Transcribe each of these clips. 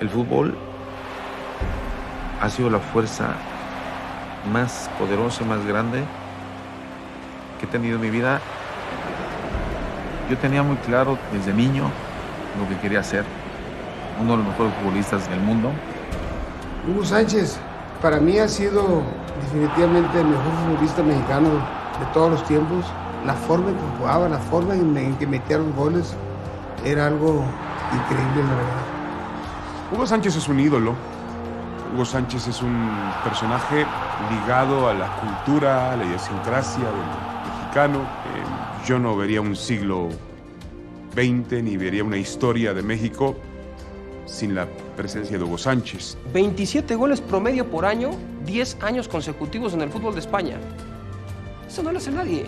El fútbol ha sido la fuerza más poderosa y más grande que he tenido en mi vida. Yo tenía muy claro desde niño lo que quería ser, uno de los mejores futbolistas del mundo. Hugo Sánchez, para mí ha sido definitivamente el mejor futbolista mexicano de todos los tiempos. La forma en que jugaba, la forma en que metía los goles, era algo increíble, la verdad. Hugo Sánchez es un ídolo. Hugo Sánchez es un personaje ligado a la cultura, a la idiosincrasia del mexicano. Yo no vería un siglo XX ni vería una historia de México sin la presencia de Hugo Sánchez. 27 goles promedio por año, 10 años consecutivos en el fútbol de España. Eso no lo hace nadie.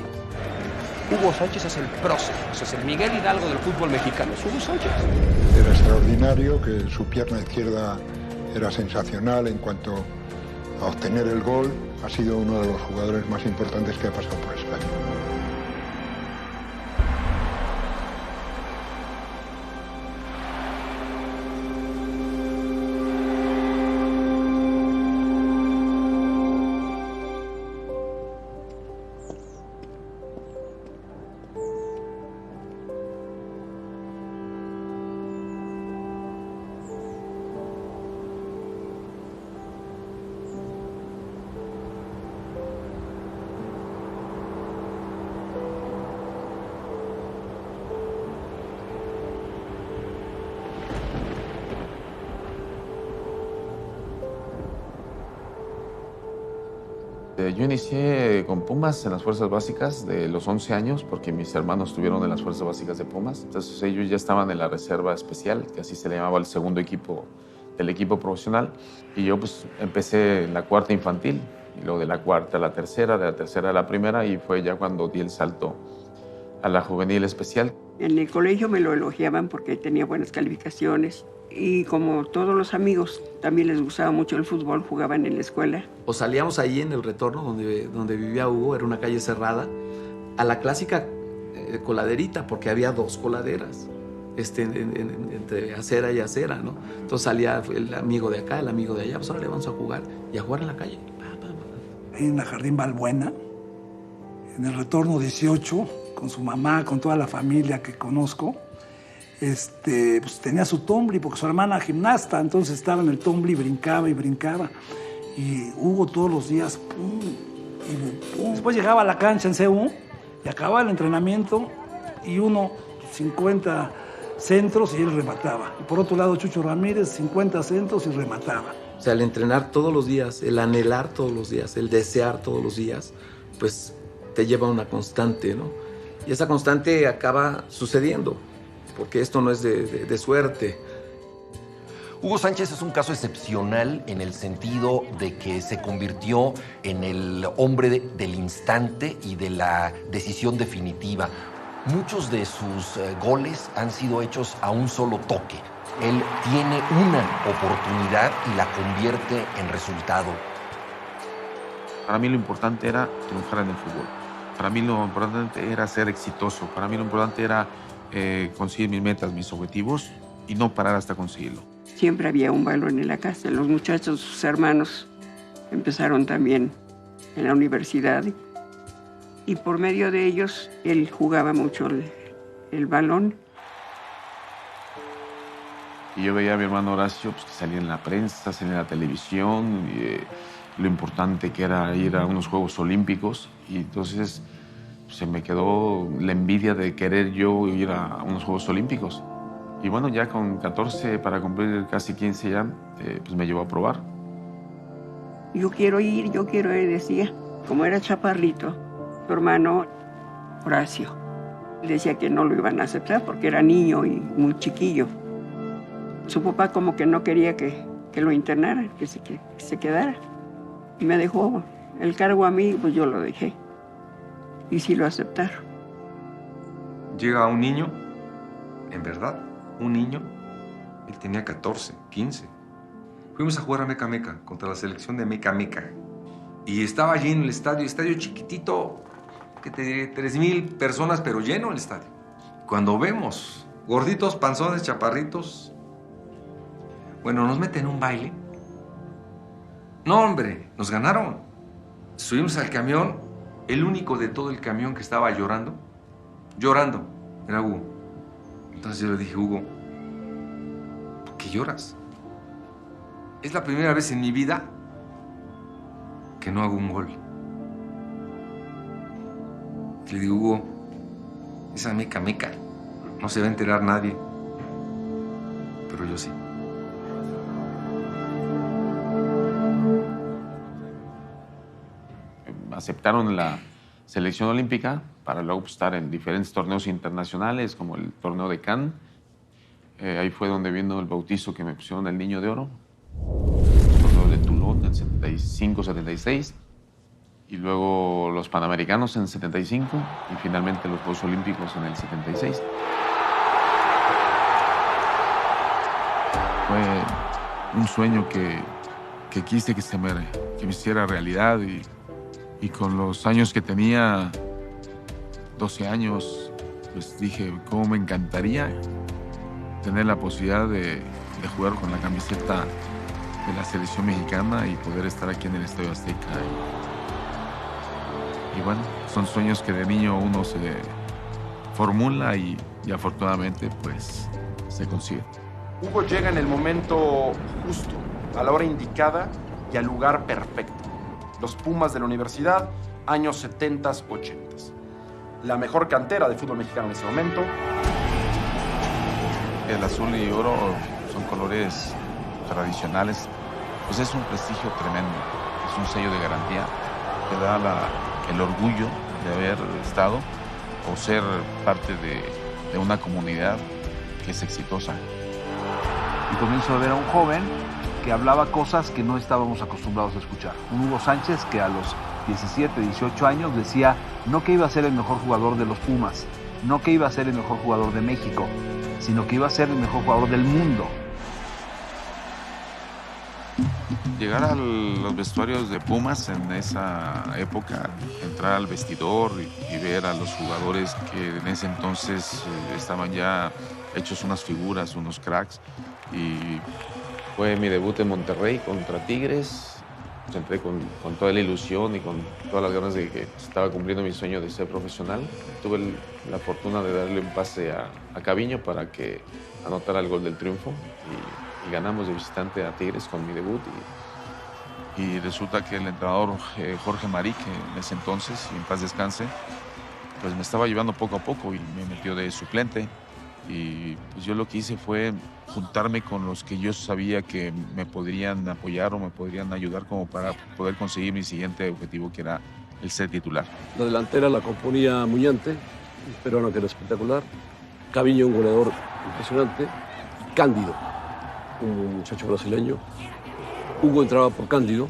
Hugo Sánchez es el prócer, es el Miguel Hidalgo del fútbol mexicano, es Hugo Sánchez. Era extraordinario, que su pierna izquierda era sensacional en cuanto a obtener el gol. Ha sido uno de los jugadores más importantes que ha pasado por España. Yo inicié con Pumas en las fuerzas básicas de los 11 años porque mis hermanos estuvieron en las fuerzas básicas de Pumas. Entonces ellos ya estaban en la reserva especial, que así se le llamaba el segundo equipo del equipo profesional. Y yo pues empecé en la cuarta infantil, y luego de la cuarta a la tercera, de la tercera a la primera, y fue ya cuando di el salto a la juvenil especial. En el colegio me lo elogiaban porque tenía buenas calificaciones. Y como todos los amigos, también les gustaba mucho el fútbol, jugaban en la escuela. O salíamos ahí en el retorno donde vivía Hugo, era una calle cerrada, a la clásica coladerita, porque había dos coladeras, entre acera y acera, ¿no? Entonces salía el amigo de acá, el amigo de allá, pues ahora le vamos a jugar, y a jugar en la calle. Ahí en la Jardín Balbuena, en el retorno 18, con su mamá, con toda la familia que conozco, pues tenía su tumbli, porque su hermana gimnasta, entonces estaba en el tumbli, brincaba y brincaba. Y Hugo todos los días, pum, y pum. Después llegaba a la cancha en CU y acababa el entrenamiento y 50 centros y él remataba. Y por otro lado, Chucho Ramírez, 50 centros y remataba. O sea, el entrenar todos los días, el anhelar todos los días, el desear todos los días, pues te lleva a una constante, ¿no? Y esa constante acaba sucediendo, porque esto no es de suerte. Hugo Sánchez es un caso excepcional en el sentido de que se convirtió en el hombre del instante y de la decisión definitiva. Muchos de sus goles han sido hechos a un solo toque. Él tiene una oportunidad y la convierte en resultado. Para mí lo importante era triunfar en el fútbol. Para mí lo importante era ser exitoso. Para mí lo importante era conseguir mis metas, mis objetivos y no parar hasta conseguirlo. Siempre había un balón en la casa. Los muchachos, sus hermanos, empezaron también en la universidad y por medio de ellos él jugaba mucho el balón. Y yo veía a mi hermano Horacio pues, que salía en la prensa, salía en la televisión, y, lo importante que era ir a unos Juegos Olímpicos, y entonces se me quedó la envidia de querer yo ir a unos Juegos Olímpicos. Y bueno, ya con 14 para cumplir casi 15 ya, pues me llevó a probar. Yo quiero ir, decía. Como era chaparrito, su hermano Horacio decía que no lo iban a aceptar porque era niño y muy chiquillo. Su papá como que no quería que lo internara, que se quedara. Y me dejó el cargo a mí, pues yo lo dejé. Y sí lo aceptaron. Llega un niño, en verdad, un niño. Él tenía 14, 15. Fuimos a jugar a Meca Meca contra la selección de Meca Meca. Y estaba allí en el estadio chiquitito, que te diré, 3,000 personas, pero lleno el estadio. Cuando vemos gorditos, panzones, chaparritos, Bueno, nos meten en un baile. No, hombre, nos ganaron. Subimos al camión, el único de todo el camión que estaba llorando, era Hugo. Entonces yo le dije, Hugo, ¿por qué lloras? Es la primera vez en mi vida que no hago un gol. Le digo, Hugo, esa meca, no se va a enterar nadie, pero yo sí. Aceptaron la selección olímpica para luego estar en diferentes torneos internacionales, como el torneo de Cannes. Ahí fue donde vino el bautizo que me pusieron el Niño de Oro. El torneo de Toulon en 75-76. Y luego los Panamericanos en el 75. Y finalmente los Juegos Olímpicos en el 76. Fue un sueño que quise que me hiciera realidad. Y con los años que tenía, 12 años, pues dije, cómo me encantaría tener la posibilidad de jugar con la camiseta de la selección mexicana y poder estar aquí en el Estadio Azteca. Y bueno, son sueños que de niño uno se formula y afortunadamente pues se consigue. Hugo llega en el momento justo, a la hora indicada y al lugar perfecto. Los Pumas de la universidad, años 70s, 80s. La mejor cantera de fútbol mexicano en ese momento. El azul y oro son colores tradicionales, pues es un prestigio tremendo, es un sello de garantía, te da el orgullo de haber estado o ser parte de una comunidad que es exitosa. Y comienzo a ver a un joven que hablaba cosas que no estábamos acostumbrados a escuchar. Un Hugo Sánchez que a los 17, 18 años decía no que iba a ser el mejor jugador de los Pumas, no que iba a ser el mejor jugador de México, sino que iba a ser el mejor jugador del mundo. Llegar a los vestuarios de Pumas en esa época, entrar al vestidor y ver a los jugadores que en ese entonces estaban ya hechos unas figuras, unos cracks. Y fue mi debut en Monterrey contra Tigres. Pues entré con toda la ilusión y con todas las ganas de que estaba cumpliendo mi sueño de ser profesional. Tuve la fortuna de darle un pase a Caviño para que anotara el gol del triunfo. Y ganamos de visitante a Tigres con mi debut. Y resulta que el entrenador Jorge Marí, que en ese entonces, y en paz descanse, pues me estaba llevando poco a poco y me metió de suplente. Y pues yo lo que hice fue juntarme con los que yo sabía que me podrían apoyar o me podrían ayudar como para poder conseguir mi siguiente objetivo, que era el ser titular. La delantera la componía Muñante, un peruano que era espectacular, Caviño, un goleador impresionante, Cándido, un muchacho brasileño. Hugo entraba por Cándido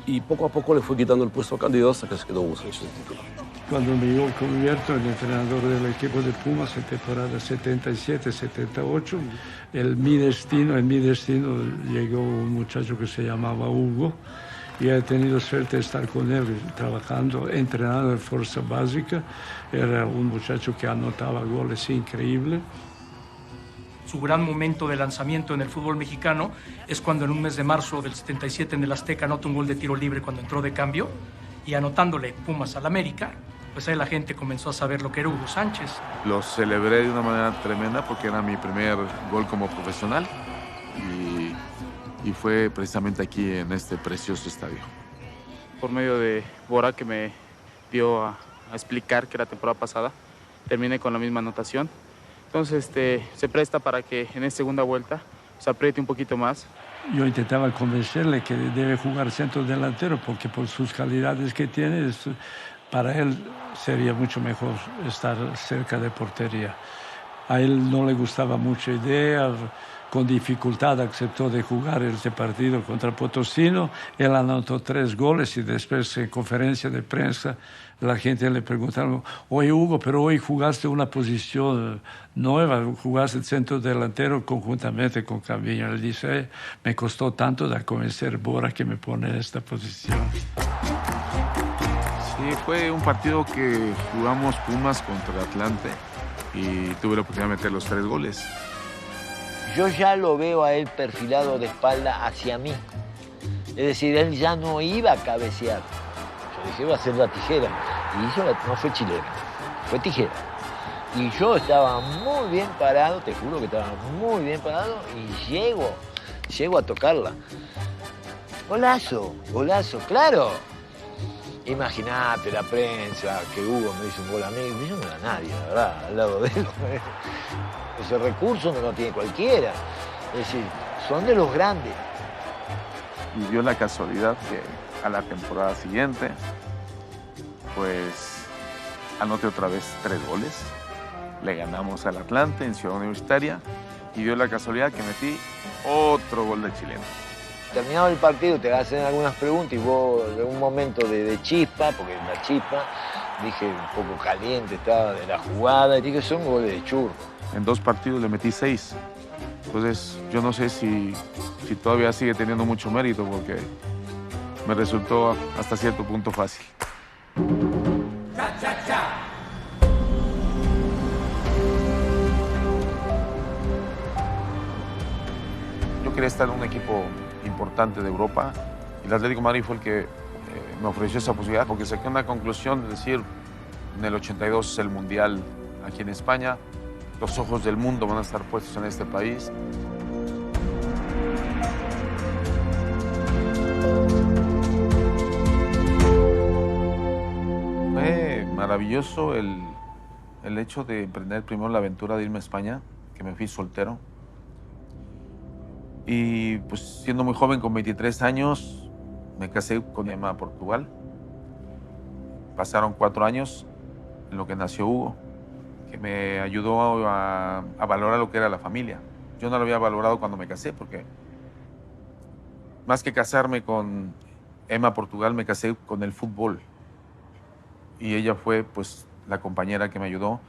y poco a poco le fue quitando el puesto a Cándido hasta que se quedó Hugo Sánchez titular. Cuando me convierto en entrenador del equipo de Pumas en temporada 77-78, en mi destino llegó un muchacho que se llamaba Hugo y he tenido suerte de estar con él trabajando, entrenando en Fuerza Básica. Era un muchacho que anotaba goles increíbles. Su gran momento de lanzamiento en el fútbol mexicano es cuando en un mes de marzo del 77 en el Azteca anota un gol de tiro libre cuando entró de cambio, y anotándole Pumas al América, pues ahí la gente comenzó a saber lo que era Hugo Sánchez. Lo celebré de una manera tremenda porque era mi primer gol como profesional y fue precisamente aquí en este precioso estadio. Por medio de Bora, que me dio a explicar que la temporada pasada terminé con la misma anotación. Entonces se presta para que en esta segunda vuelta se apriete un poquito más. Yo intentaba convencerle que debe jugar centro delantero porque por sus calidades que tiene, para él sería mucho mejor estar cerca de portería. A él no le gustaba mucha idea, con dificultad aceptó de jugar este partido contra Potosino. Él anotó 3 goles y después en conferencia de prensa la gente le preguntaron, oye Hugo, pero hoy jugaste una posición nueva, jugaste centro delantero conjuntamente con Caviño. Él dice, me costó tanto de convencer a Bora que me pone en esta posición. Sí, fue un partido que jugamos Pumas contra Atlante y tuve la oportunidad de meter los 3 goles. yo ya lo veo a él perfilado de espalda hacia mí. Es decir, él ya no iba a cabecear. Yo dije, iba a hacer la tijera. Y hizo no fue chilena, fue tijera. Y yo estaba muy bien parado, te juro que estaba muy bien parado, y llego a tocarla. Golazo, claro. Imagínate la prensa, que Hugo me hizo un gol a mí. Yo no era nadie, la verdad, al lado de él. Ese recurso no lo tiene cualquiera. Es decir, son de los grandes. Y dio la casualidad que a la temporada siguiente, pues, anoté otra vez 3 goles. Le ganamos al Atlante en Ciudad Universitaria y dio la casualidad que metí otro gol de chileno. Terminado el partido te hacen algunas preguntas y vos de un momento de chispa, porque la chispa, dije un poco caliente estaba de la jugada, y dije son goles de churro. En 2 partidos le metí 6. Entonces yo no sé si todavía sigue teniendo mucho mérito porque me resultó hasta cierto punto fácil. Yo quería estar en un equipo importante de Europa y el Atlético de Madrid fue el que me ofreció esa posibilidad porque saqué una conclusión de decir, en el 82 es el Mundial aquí en España, los ojos del mundo van a estar puestos en este país. Fue maravilloso el hecho de emprender primero la aventura de irme a España, que me fui soltero. Y pues siendo muy joven, con 23 años, me casé con Emma Portugal. Pasaron 4 años en lo que nació Hugo, que me ayudó a valorar lo que era la familia. Yo no lo había valorado cuando me casé, porque más que casarme con Emma Portugal, me casé con el fútbol. Y ella fue pues la compañera que me ayudó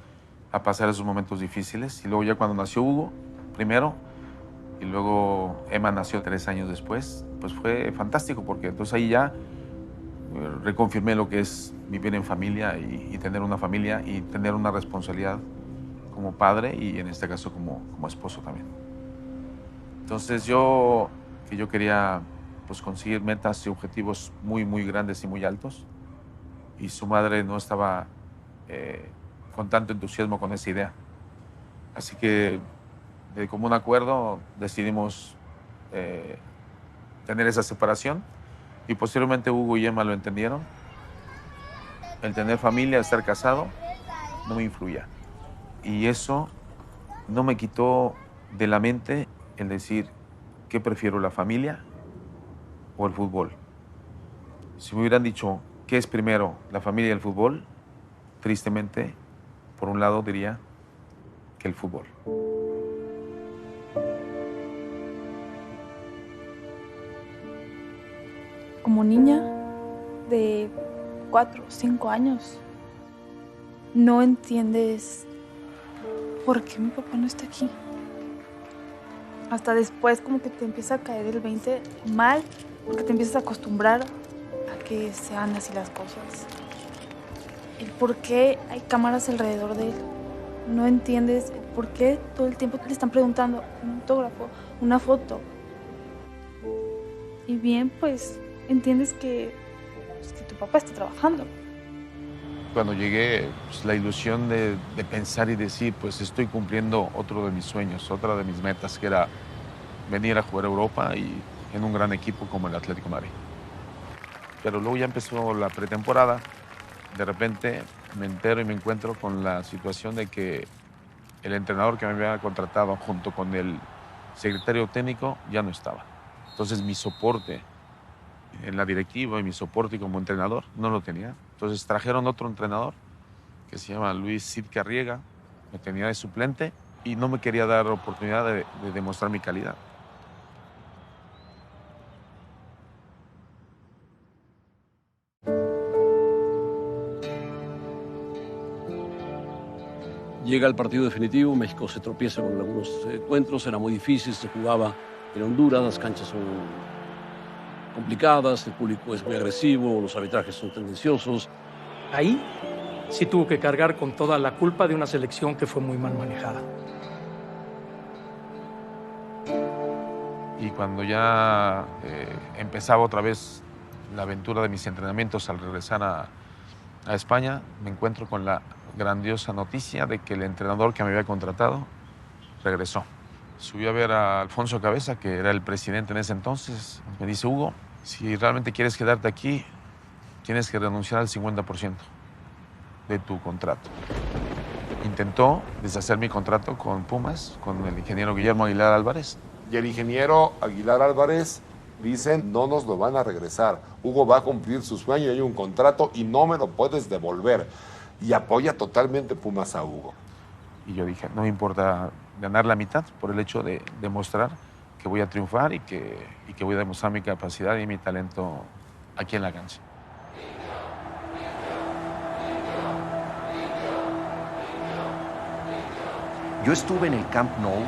a pasar esos momentos difíciles. Y luego ya cuando nació Hugo, primero, y luego Emma nació 3 años después, pues fue fantástico porque entonces ahí ya reconfirmé lo que es vivir en familia y tener una familia y tener una responsabilidad como padre y en este caso como esposo también. Entonces yo quería pues conseguir metas y objetivos muy, muy grandes y muy altos y su madre no estaba con tanto entusiasmo con esa idea. Así que de común acuerdo decidimos tener esa separación y posteriormente Hugo y Emma lo entendieron. El tener familia, estar casado, no me influía. Y eso no me quitó de la mente el decir ¿qué prefiero, la familia o el fútbol? Si me hubieran dicho ¿qué es primero, la familia y el fútbol? Tristemente, por un lado diría que el fútbol. Como niña de 4 o 5 años, no entiendes por qué mi papá no está aquí. Hasta después como que te empieza a caer el 20 mal, porque te empiezas a acostumbrar a que sean así las cosas. El por qué hay cámaras alrededor de él. No entiendes el por qué todo el tiempo te le están preguntando un autógrafo, una foto. Y bien, pues entiendes que tu papá está trabajando. Cuando llegué, pues, la ilusión de pensar y decir, pues estoy cumpliendo otro de mis sueños, otra de mis metas, que era venir a jugar a Europa y en un gran equipo como el Atlético de Madrid. Pero luego ya empezó la pretemporada, de repente me entero y me encuentro con la situación de que el entrenador que me había contratado junto con el secretario técnico ya no estaba. Entonces mi soporte en la directiva y mi soporte como entrenador no lo tenía. Entonces trajeron otro entrenador que se llama Luis Cid Carriega, me tenía de suplente y no me quería dar oportunidad de demostrar mi calidad. Llega el partido definitivo, México se tropieza con algunos encuentros, era muy difícil, se jugaba en Honduras, las canchas son complicadas, el público es muy agresivo, los arbitrajes son tendenciosos. Ahí sí tuvo que cargar con toda la culpa de una selección que fue muy mal manejada. Y cuando ya empezaba otra vez la aventura de mis entrenamientos al regresar a España, me encuentro con la grandiosa noticia de que el entrenador que me había contratado regresó. Subí a ver a Alfonso Cabeza, que era el presidente en ese entonces. Me dice, Hugo, si realmente quieres quedarte aquí, tienes que renunciar al 50% de tu contrato. Intentó deshacer mi contrato con Pumas, con el ingeniero Guillermo Aguilar Álvarez. Y el ingeniero Aguilar Álvarez dicen, no nos lo van a regresar. Hugo va a cumplir su sueño, hay un contrato y no me lo puedes devolver. Y apoya totalmente Pumas a Hugo. Y yo dije, no me importa ganar la mitad por el hecho de demostrar que voy a triunfar y que voy a demostrar mi capacidad y mi talento aquí en la cancha. Yo estuve en el Camp Nou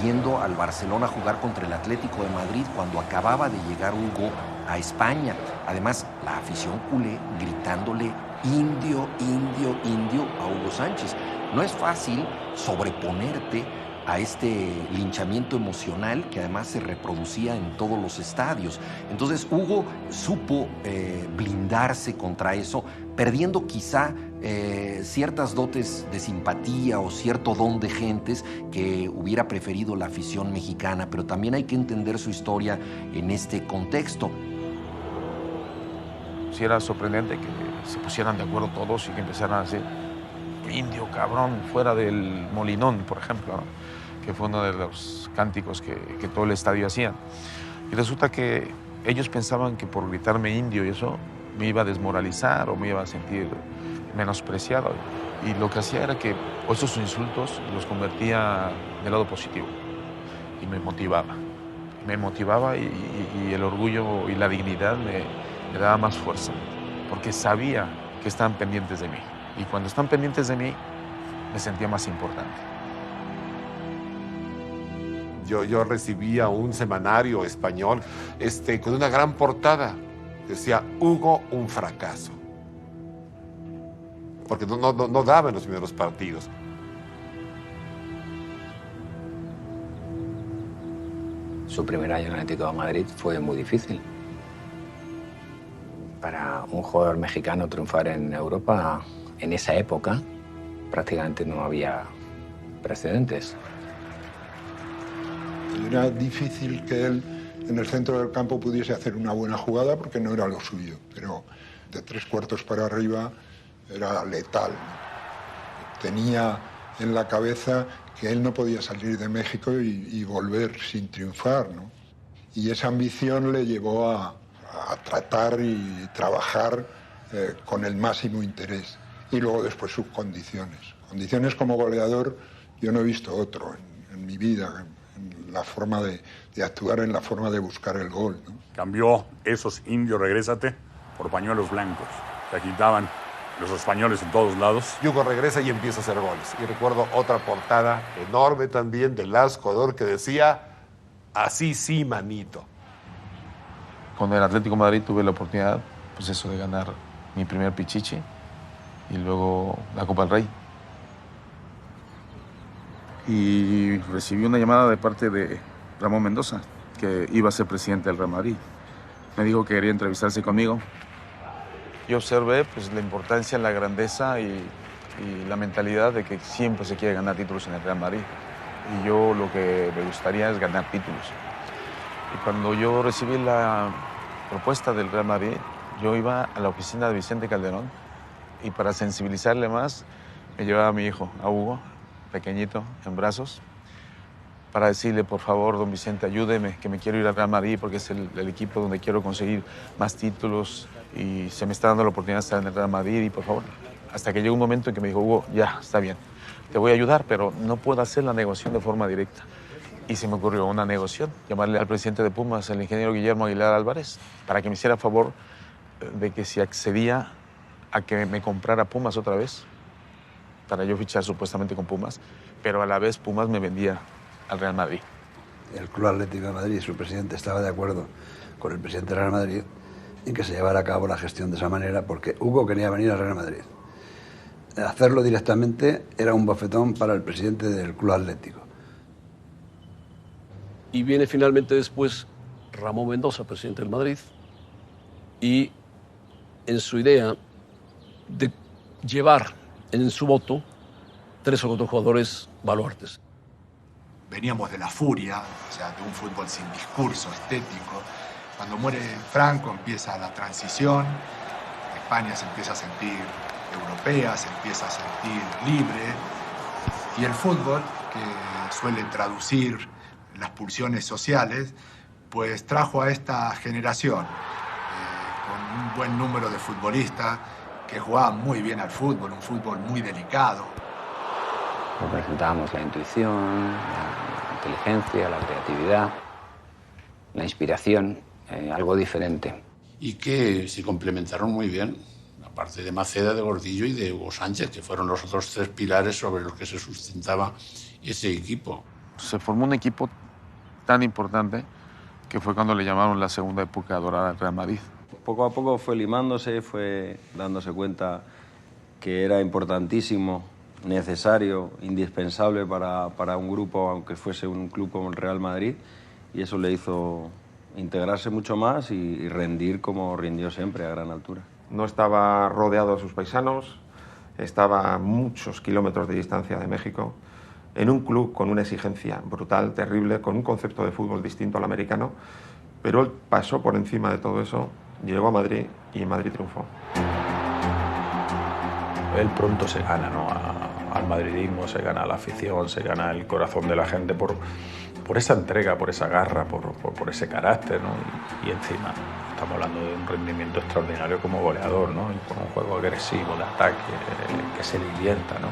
viendo al Barcelona jugar contra el Atlético de Madrid cuando acababa de llegar Hugo a España. Además, la afición culé gritándole indio, indio, indio a Hugo Sánchez. No es fácil sobreponerte a este linchamiento emocional que además se reproducía en todos los estadios. Entonces Hugo supo blindarse contra eso, perdiendo quizá ciertas dotes de simpatía o cierto don de gentes que hubiera preferido la afición mexicana, pero también hay que entender su historia en este contexto. Sí, era sorprendente que se pusieran de acuerdo todos y que empezaran a decir indio, cabrón, fuera del Molinón, por ejemplo, ¿no? Que fue uno de los cánticos que todo el estadio hacía. Y resulta que ellos pensaban que por gritarme indio y eso me iba a desmoralizar o me iba a sentir menospreciado. Y lo que hacía era que esos insultos los convertía del lado positivo y me motivaba. Me motivaba y el orgullo y la dignidad me daba más fuerza, porque sabía que estaban pendientes de mí. Y cuando están pendientes de mí, me sentía más importante. Yo recibía un semanario español con una gran portada. Decía, Hugo, un fracaso. Porque no daba en los primeros partidos. Su primer año en el Atlético de Madrid fue muy difícil. Para un jugador mexicano triunfar en Europa, en esa época, prácticamente no había precedentes. Era difícil que él en el centro del campo pudiese hacer una buena jugada porque no era lo suyo, pero de 3/4 para arriba era letal. Tenía en la cabeza que él no podía salir de México y volver sin triunfar, ¿no? Y esa ambición le llevó a tratar y trabajar con el máximo interés. Y luego después sus condiciones. Condiciones como goleador yo no he visto otro en mi vida, en la forma de actuar, en la forma de buscar el gol, ¿no? Cambió esos indios, regrésate, por pañuelos blancos. Se quitaban los españoles en todos lados. Hugo regresa y empieza a hacer goles. Y recuerdo otra portada enorme también de Lasco Dor que decía, así sí, manito. Con el Atlético de Madrid tuve la oportunidad, pues eso, de ganar mi primer Pichichi y luego la Copa del Rey. Y recibí una llamada de parte de Ramón Mendoza, que iba a ser presidente del Real Madrid. Me dijo que quería entrevistarse conmigo. Yo observé pues, la importancia, la grandeza y la mentalidad de que siempre se quiere ganar títulos en el Real Madrid. Y yo lo que me gustaría es ganar títulos. Y cuando yo recibí la propuesta del Real Madrid, yo iba a la oficina de Vicente Calderón y para sensibilizarle más, me llevaba a mi hijo, a Hugo, pequeñito, en brazos, para decirle, por favor, don Vicente, ayúdeme, que me quiero ir al Real Madrid porque es el equipo donde quiero conseguir más títulos y se me está dando la oportunidad de estar en el Real Madrid y por favor, hasta que llegó un momento en que me dijo, Hugo, ya, está bien, te voy a ayudar, pero no puedo hacer la negociación de forma directa. Y se me ocurrió una negociación, llamarle al presidente de Pumas, el ingeniero Guillermo Aguilar Álvarez, para que me hiciera favor de que si accedía a que me comprara Pumas otra vez, para yo fichar supuestamente con Pumas, pero a la vez Pumas me vendía al Real Madrid. El Club Atlético de Madrid, su presidente, estaba de acuerdo con el presidente del Real Madrid en que se llevara a cabo la gestión de esa manera porque Hugo quería venir al Real Madrid. Hacerlo directamente era un bofetón para el presidente del Club Atlético. Y viene finalmente después Ramón Mendoza, presidente del Madrid, y en su idea de llevar en su voto 3 o 4 jugadores baluartes. Veníamos de la furia, o sea, de un fútbol sin discurso estético. Cuando muere Franco empieza la transición, España se empieza a sentir europea, se empieza a sentir libre, y el fútbol, que suele traducir las pulsiones sociales, pues trajo a esta generación con un buen número de futbolistas que jugaban muy bien al fútbol, un fútbol muy delicado. Representábamos la intuición, la inteligencia, la creatividad, la inspiración, algo diferente. Y que se complementaron muy bien, aparte de Maceda, de Gordillo y de Hugo Sánchez, que fueron los otros 3 pilares sobre los que se sustentaba ese equipo. Se formó un equipo tan importante que fue cuando le llamaron la segunda época dorada del Real Madrid. Poco a poco fue limándose, fue dándose cuenta que era importantísimo, necesario, indispensable para un grupo, aunque fuese un club como el Real Madrid, y eso le hizo integrarse mucho más y rendir como rindió siempre, a gran altura. No estaba rodeado de sus paisanos, estaba a muchos kilómetros de distancia de México, en un club con una exigencia brutal, terrible, con un concepto de fútbol distinto al americano, pero él pasó por encima de todo eso, llegó a Madrid y en Madrid triunfó. Él pronto se gana, ¿no?, al madridismo, se gana la afición, se gana el corazón de la gente por esa entrega, por esa garra, por ese carácter, ¿no? Y encima estamos hablando de un rendimiento extraordinario como goleador, ¿no? Y por un juego agresivo, de ataque, que se divierta, ¿no?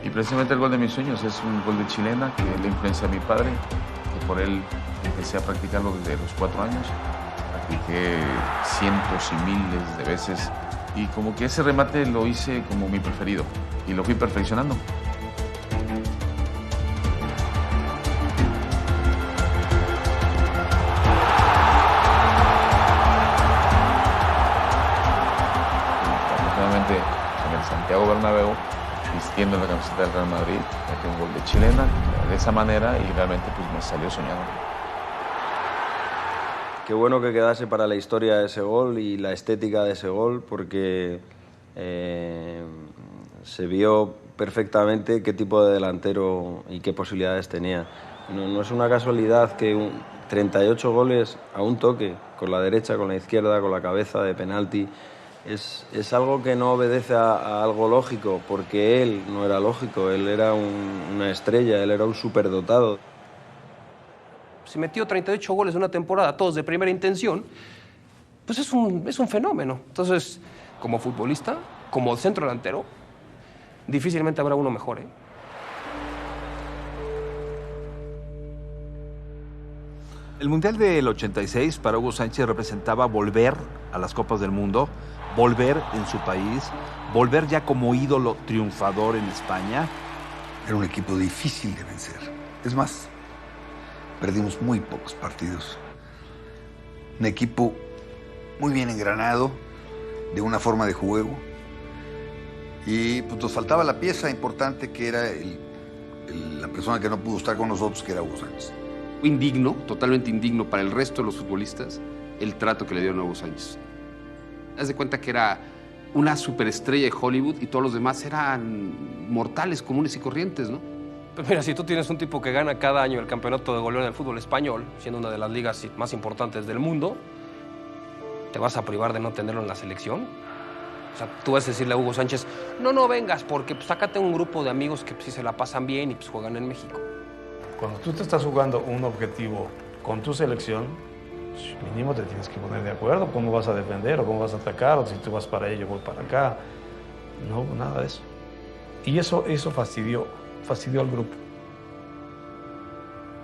Y precisamente el gol de mis sueños es un gol de chilena que le influencia a mi padre, que por él empecé a practicarlo desde los 4 años. Practiqué cientos y miles de veces y como que ese remate lo hice como mi preferido y lo fui perfeccionando. Afortunadamente en el Santiago Bernabéu, vistiendo la camiseta del Real Madrid, metí un gol de chilena de esa manera y realmente pues me salió soñado. Qué bueno que quedase para la historia ese gol y la estética de ese gol, porque se vio perfectamente qué tipo de delantero y qué posibilidades tenía. No es una casualidad que 38 goles a un toque, con la derecha, con la izquierda, con la cabeza de penalti. Es algo que no obedece a algo lógico, porque él no era lógico, él era una estrella, él era un superdotado. Si metió 38 goles en una temporada, todos de primera intención, pues es un fenómeno. Entonces, como futbolista, como centro delantero, difícilmente habrá uno mejor, ¿eh? El Mundial del 86 para Hugo Sánchez representaba volver a las Copas del Mundo, volver en su país, volver ya como ídolo triunfador en España. Era un equipo difícil de vencer. Es más, perdimos muy pocos partidos. Un equipo muy bien engranado, de una forma de juego. Y pues nos faltaba la pieza importante que era la persona que no pudo estar con nosotros, que era Hugo Sánchez. Indigno, totalmente indigno para el resto de los futbolistas, el trato que le dieron a Hugo Sánchez. Haz de cuenta que era una superestrella de Hollywood y todos los demás eran mortales, comunes y corrientes, ¿no? Pues mira, si tú tienes un tipo que gana cada año el campeonato de goleo en el fútbol español, siendo una de las ligas más importantes del mundo, ¿te vas a privar de no tenerlo en la selección? O sea, tú vas a decirle a Hugo Sánchez, no vengas, porque pues acá tengo un grupo de amigos que pues, sí se la pasan bien y pues juegan en México. Cuando tú te estás jugando un objetivo con tu selección, mínimo te tienes que poner de acuerdo cómo vas a defender o cómo vas a atacar, o si tú vas para allá, yo voy para acá. No, nada de eso. Y eso fastidió al grupo.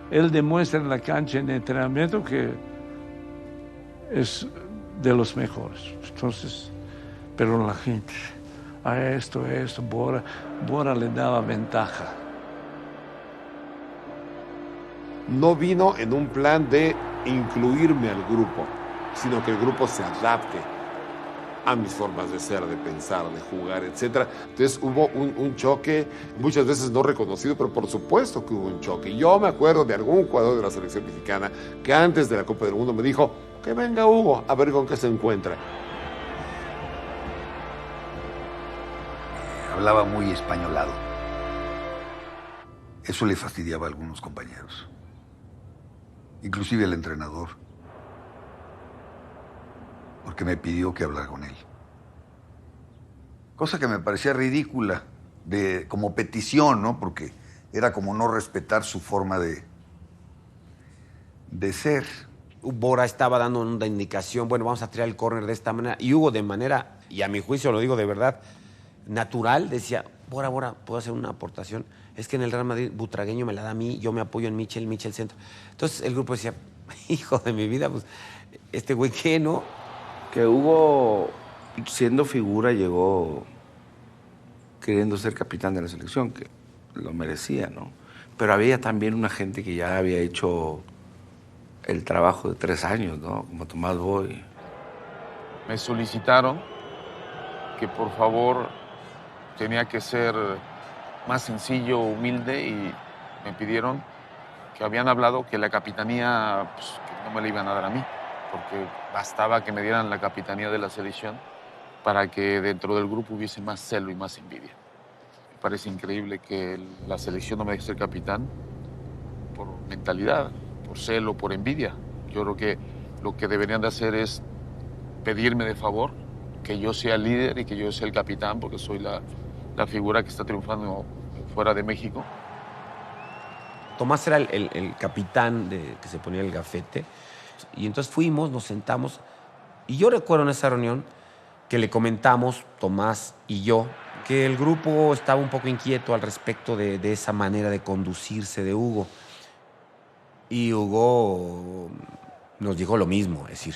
Él demuestra en la cancha, en el entrenamiento, que es de los mejores. Entonces, pero la gente, a esto, Bora le daba ventaja. No vino en un plan de incluirme al grupo, sino que el grupo se adapte. a mis formas de ser, de pensar, de jugar, etc. Entonces hubo un choque, muchas veces no reconocido, pero por supuesto que hubo un choque. Yo me acuerdo de algún jugador de la selección mexicana que antes de la Copa del Mundo me dijo, que venga Hugo, a ver con qué se encuentra. Hablaba muy españolado. Eso le fastidiaba a algunos compañeros, inclusive al entrenador, porque me pidió que hablara con él. Cosa que me parecía ridícula, como petición, ¿no? Porque era como no respetar su forma de ser. Bora estaba dando una indicación, bueno, vamos a tirar el córner de esta manera, y Hugo de manera, y a mi juicio lo digo de verdad, natural, decía, Bora, ¿puedo hacer una aportación? Es que en el Real Madrid Butragueño me la da a mí, yo me apoyo en Michel centro. Entonces el grupo decía, hijo de mi vida, pues, este güey, ¿qué, no? Que Hugo, siendo figura, llegó queriendo ser capitán de la selección, que lo merecía, ¿no? Pero había también una gente que ya había hecho el trabajo de 3 años, ¿no? Como Tomás Boy. Me solicitaron que por favor tenía que ser más sencillo, humilde, y me pidieron que habían hablado que la capitanía, pues, que no me la iban a dar a mí, porque bastaba que me dieran la capitanía de la selección para que dentro del grupo hubiese más celo y más envidia. Me parece increíble que la selección no me deje ser capitán por mentalidad, por celo, por envidia. Yo creo que lo que deberían de hacer es pedirme de favor que yo sea el líder y que yo sea el capitán, porque soy la figura que está triunfando fuera de México. Tomás era el capitán que se ponía el gafete, y entonces fuimos, nos sentamos, y yo recuerdo en esa reunión que le comentamos, Tomás y yo, que el grupo estaba un poco inquieto al respecto de esa manera de conducirse de Hugo. Y Hugo nos dijo lo mismo, es decir,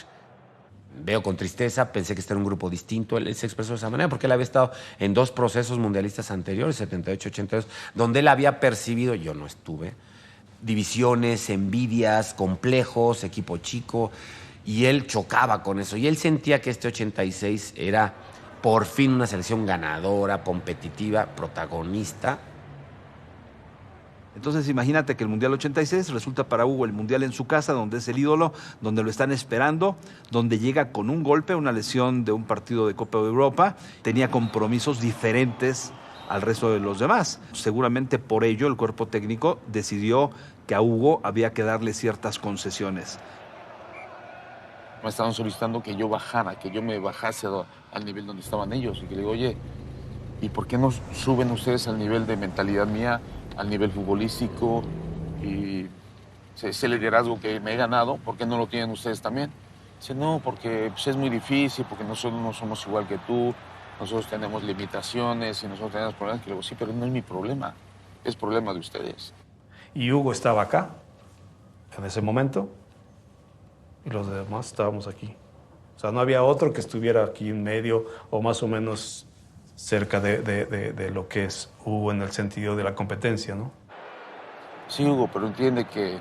veo con tristeza, pensé que este era un grupo distinto. Él se expresó de esa manera porque él había estado en 2 procesos mundialistas anteriores, 78, 82, donde él había percibido, yo no estuve, divisiones, envidias, complejos, equipo chico, y él chocaba con eso. Y él sentía que este 86 era por fin una selección ganadora, competitiva, protagonista. Entonces imagínate que el Mundial 86 resulta para Hugo el Mundial en su casa, donde es el ídolo, donde lo están esperando, donde llega con un golpe, una lesión de un partido de Copa de Europa. Tenía compromisos diferentes al resto de los demás. Seguramente por ello el cuerpo técnico decidió que a Hugo había que darle ciertas concesiones. Me estaban solicitando que yo bajara, que yo me bajase al nivel donde estaban ellos. Y que le digo, oye, ¿y por qué no suben ustedes al nivel de mentalidad mía, al nivel futbolístico y ese liderazgo que me he ganado? ¿Por qué no lo tienen ustedes también? Dice, no, porque pues, es muy difícil, porque nosotros no somos igual que tú, nosotros tenemos limitaciones y nosotros tenemos problemas. Que le digo, sí, pero no es mi problema, es problema de ustedes. Y Hugo estaba acá, en ese momento, y los demás estábamos aquí. O sea, no había otro que estuviera aquí en medio o más o menos cerca de lo que es Hugo en el sentido de la competencia, ¿no? Sí, Hugo, pero entiende que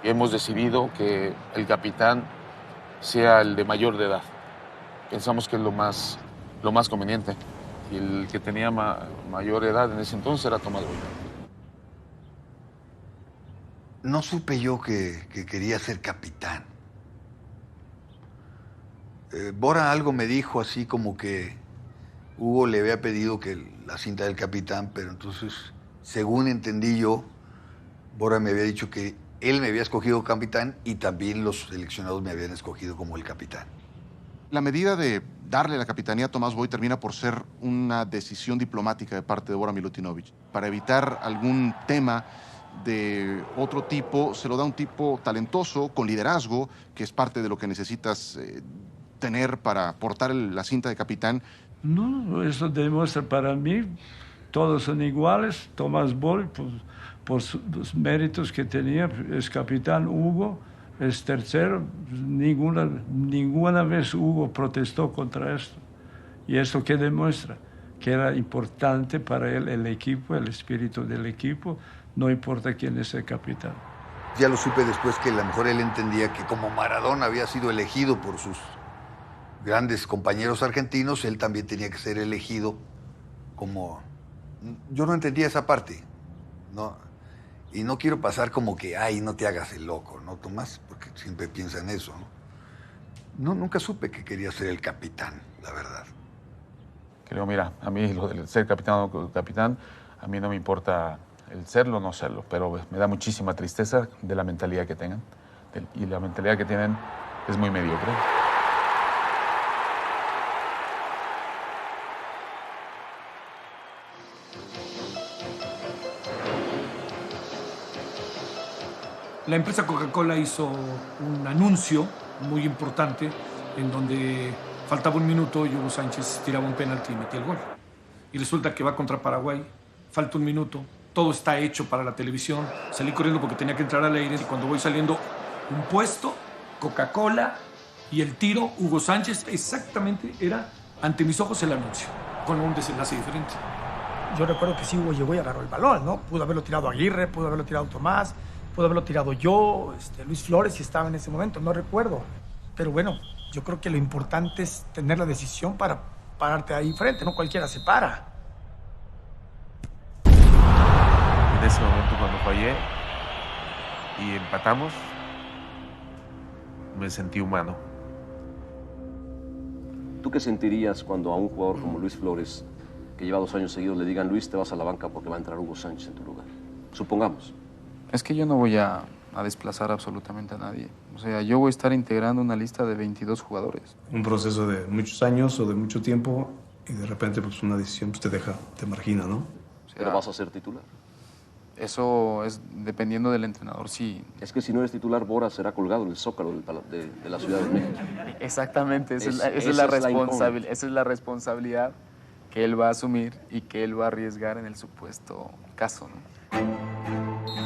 hemos decidido que el capitán sea el de mayor de edad. Pensamos que es lo más conveniente. Y el que tenía mayor edad en ese entonces era Tomás Boy. No supe yo que quería ser capitán. Bora algo me dijo así como que Hugo le había pedido que la cinta del capitán, pero entonces, según entendí yo, Bora me había dicho que él me había escogido capitán y también los seleccionados me habían escogido como el capitán. La medida de darle la capitanía a Tomás Boy termina por ser una decisión diplomática de parte de Bora Milutinovic. Para evitar algún tema de otro tipo, se lo da un tipo talentoso, con liderazgo, que es parte de lo que necesitas tener para portar la cinta de capitán. No, eso demuestra para mí, todos son iguales. Tomás Boy, por los méritos que tenía, es capitán. Hugo es tercero. Ninguna vez Hugo protestó contra esto. Y esto que demuestra que era importante para él el equipo, el espíritu del equipo, no importa quién es el capitán. Ya lo supe después que a lo mejor él entendía que como Maradona había sido elegido por sus grandes compañeros argentinos, él también tenía que ser elegido como... Yo no entendía esa parte, ¿no? Y no quiero pasar como que, ay, no te hagas el loco, ¿no, Tomás? Porque siempre piensa en eso, ¿no? Nunca supe que quería ser el capitán, la verdad. Creo, mira, a mí lo del ser capitán o no capitán, a mí no me importa el serlo o no serlo, pero me da muchísima tristeza de la mentalidad que tengan. Y la mentalidad que tienen es muy mediocre. La empresa Coca-Cola hizo un anuncio muy importante en donde faltaba un minuto y Hugo Sánchez tiraba un penalti y metía el gol. Y resulta que va contra Paraguay, falta un minuto, todo está hecho para la televisión. Salí corriendo porque tenía que entrar al aire y cuando voy saliendo, un puesto, Coca-Cola y el tiro, Hugo Sánchez, exactamente era ante mis ojos el anuncio, con un desenlace diferente. Yo recuerdo que sí, Hugo llegó y agarró el balón, ¿no? Pudo haberlo tirado Aguirre, pudo haberlo tirado Tomás, pudo haberlo tirado yo, Luis Flores, si estaba en ese momento, no recuerdo. Pero bueno, yo creo que lo importante es tener la decisión para pararte ahí frente, no cualquiera se para. En ese momento cuando fallé y empatamos, me sentí humano. ¿Tú qué sentirías cuando a un jugador como Luis Flores, que lleva 2 años seguidos, le digan, Luis, te vas a la banca porque va a entrar Hugo Sánchez en tu lugar? Supongamos. Es que yo no voy a desplazar absolutamente a nadie. O sea, yo voy a estar integrando una lista de 22 jugadores. Un proceso de muchos años o de mucho tiempo y de repente pues una decisión pues, te margina, ¿no? O sea, ¿pero vas a ser titular? Eso es dependiendo del entrenador, sí. Es que si no eres titular, Bora será colgado en el Zócalo de la Ciudad de México. Exactamente, esa es la responsabilidad que él va a asumir y que él va a arriesgar en el supuesto caso, ¿no?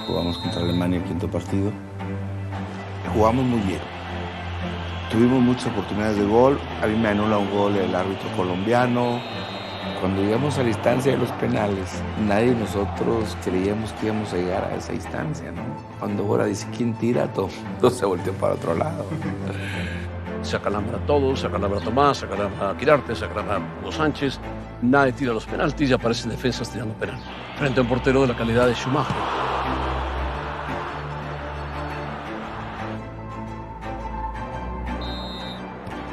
Jugamos contra Alemania el 5º partido. Jugamos muy bien. Tuvimos muchas oportunidades de gol. A mí me anula un gol el árbitro colombiano. Cuando llegamos a la instancia de los penales, nadie de nosotros creíamos que íbamos a llegar a esa instancia, ¿no? Cuando Bora dice, ¿quién tira? Todo se volteó para otro lado. Se acalambra todo, se acalambra Tomás, se acalambra Quirarte, se acalambra Hugo Sánchez. Nadie tira los penaltis y aparecen defensas tirando penal. Frente a un portero de la calidad de Schumacher.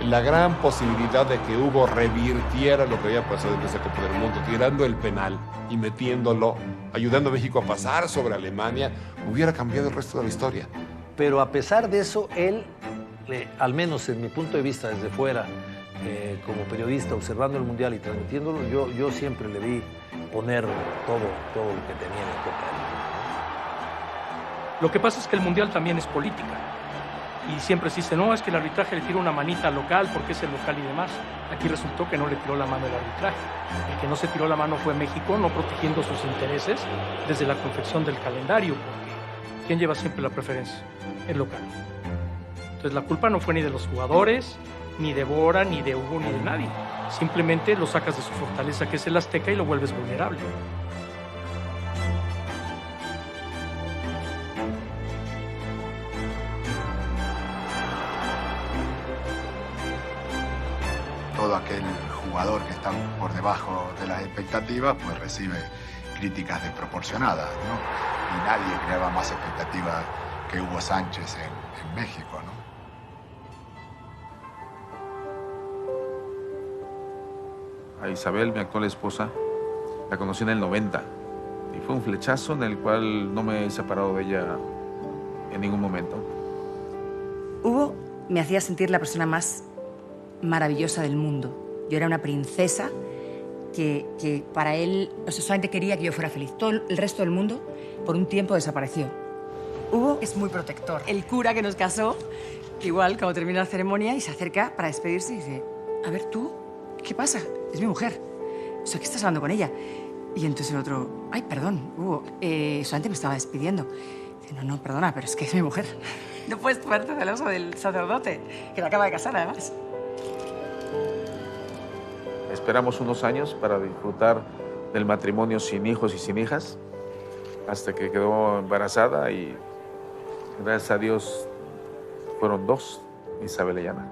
La gran posibilidad de que Hugo revirtiera lo que había pasado en esa Copa del Mundo, tirando el penal y metiéndolo, ayudando a México a pasar sobre Alemania, hubiera cambiado el resto de la historia. Pero a pesar de eso, él, al menos en mi punto de vista desde fuera, como periodista, observando el Mundial y transmitiéndolo, yo siempre le vi poner todo lo que tenía en la Copa del Mundo. Lo que pasa es que el Mundial también es política. Y siempre se dice, no, es que el arbitraje le tiró una manita al local porque es el local y demás. Aquí resultó que no le tiró la mano el arbitraje. El que no se tiró la mano fue México, no protegiendo sus intereses desde la confección del calendario, porque ¿quién lleva siempre la preferencia? El local. Entonces la culpa no fue ni de los jugadores, ni de Bora, ni de Hugo, ni de nadie. Simplemente lo sacas de su fortaleza, que es el Azteca, y lo vuelves vulnerable. Todo aquel jugador que está por debajo de las expectativas, pues recibe críticas desproporcionadas, ¿no? Y nadie creaba más expectativas que Hugo Sánchez en México, ¿no? A Isabel, mi actual esposa, la conocí en el 90 y fue un flechazo en el cual no me he separado de ella en ningún momento. Hugo me hacía sentir la persona más maravillosa del mundo. Yo era una princesa que para él, o sea, solamente quería que yo fuera feliz. Todo el resto del mundo, por un tiempo, desapareció. Hugo es muy protector. El cura que nos casó, igual, cuando termina la ceremonia y se acerca para despedirse y dice, a ver, tú, ¿qué pasa? Es mi mujer. O sea, ¿qué estás hablando con ella? Y entonces el otro, ay, perdón, Hugo, solamente me estaba despidiendo. Dice, no, perdona, pero es que es mi mujer. No puedes ponerte celoso del sacerdote, que la acaba de casar, además. Esperamos unos años para disfrutar del matrimonio sin hijos y sin hijas, hasta que quedó embarazada y gracias a Dios fueron 2, Isabel y Ana.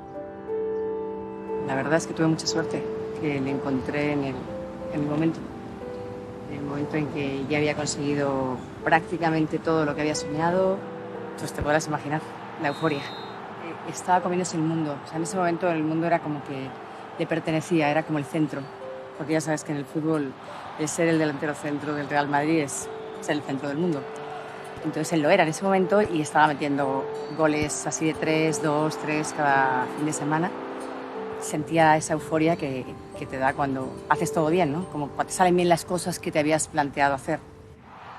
La verdad es que tuve mucha suerte, que le encontré en el momento en que ya había conseguido prácticamente todo lo que había soñado. Entonces te podrás imaginar la euforia. Estaba comiéndose el mundo. O sea, en ese momento el mundo era como que le pertenecía, era como el centro. Porque ya sabes que en el fútbol el ser el delantero centro del Real Madrid es ser el centro del mundo. Entonces él lo era en ese momento y estaba metiendo goles así de 3, 2, 3 cada fin de semana. Sentía esa euforia que te da cuando haces todo bien, ¿no? Como cuando te salen bien las cosas que te habías planteado hacer.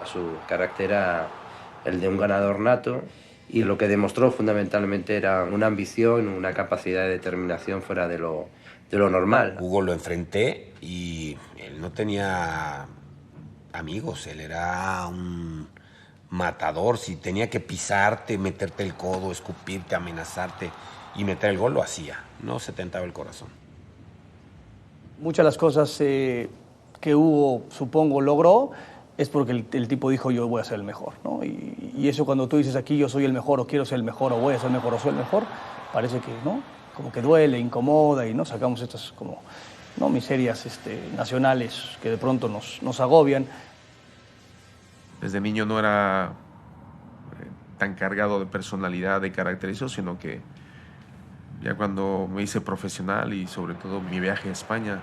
Su carácter era el de un ganador nato y lo que demostró fundamentalmente era una ambición, una capacidad de determinación fuera de lo normal. Hugo lo enfrenté y él no tenía amigos, él era un matador. Si tenía que pisarte, meterte el codo, escupirte, amenazarte y meter el gol, lo hacía. No se tentaba el corazón. Muchas de las cosas que Hugo, supongo, logró es porque el tipo dijo yo voy a ser el mejor, ¿no? Y eso cuando tú dices aquí yo soy el mejor o quiero ser el mejor o voy a ser el mejor o soy el mejor, parece que, ¿no? Como que duele, incomoda y no sacamos estas como, ¿no? miserias nacionales que de pronto nos agobian. Desde niño no era tan cargado de personalidad, de carácter, eso, sino que ya cuando me hice profesional y sobre todo mi viaje a España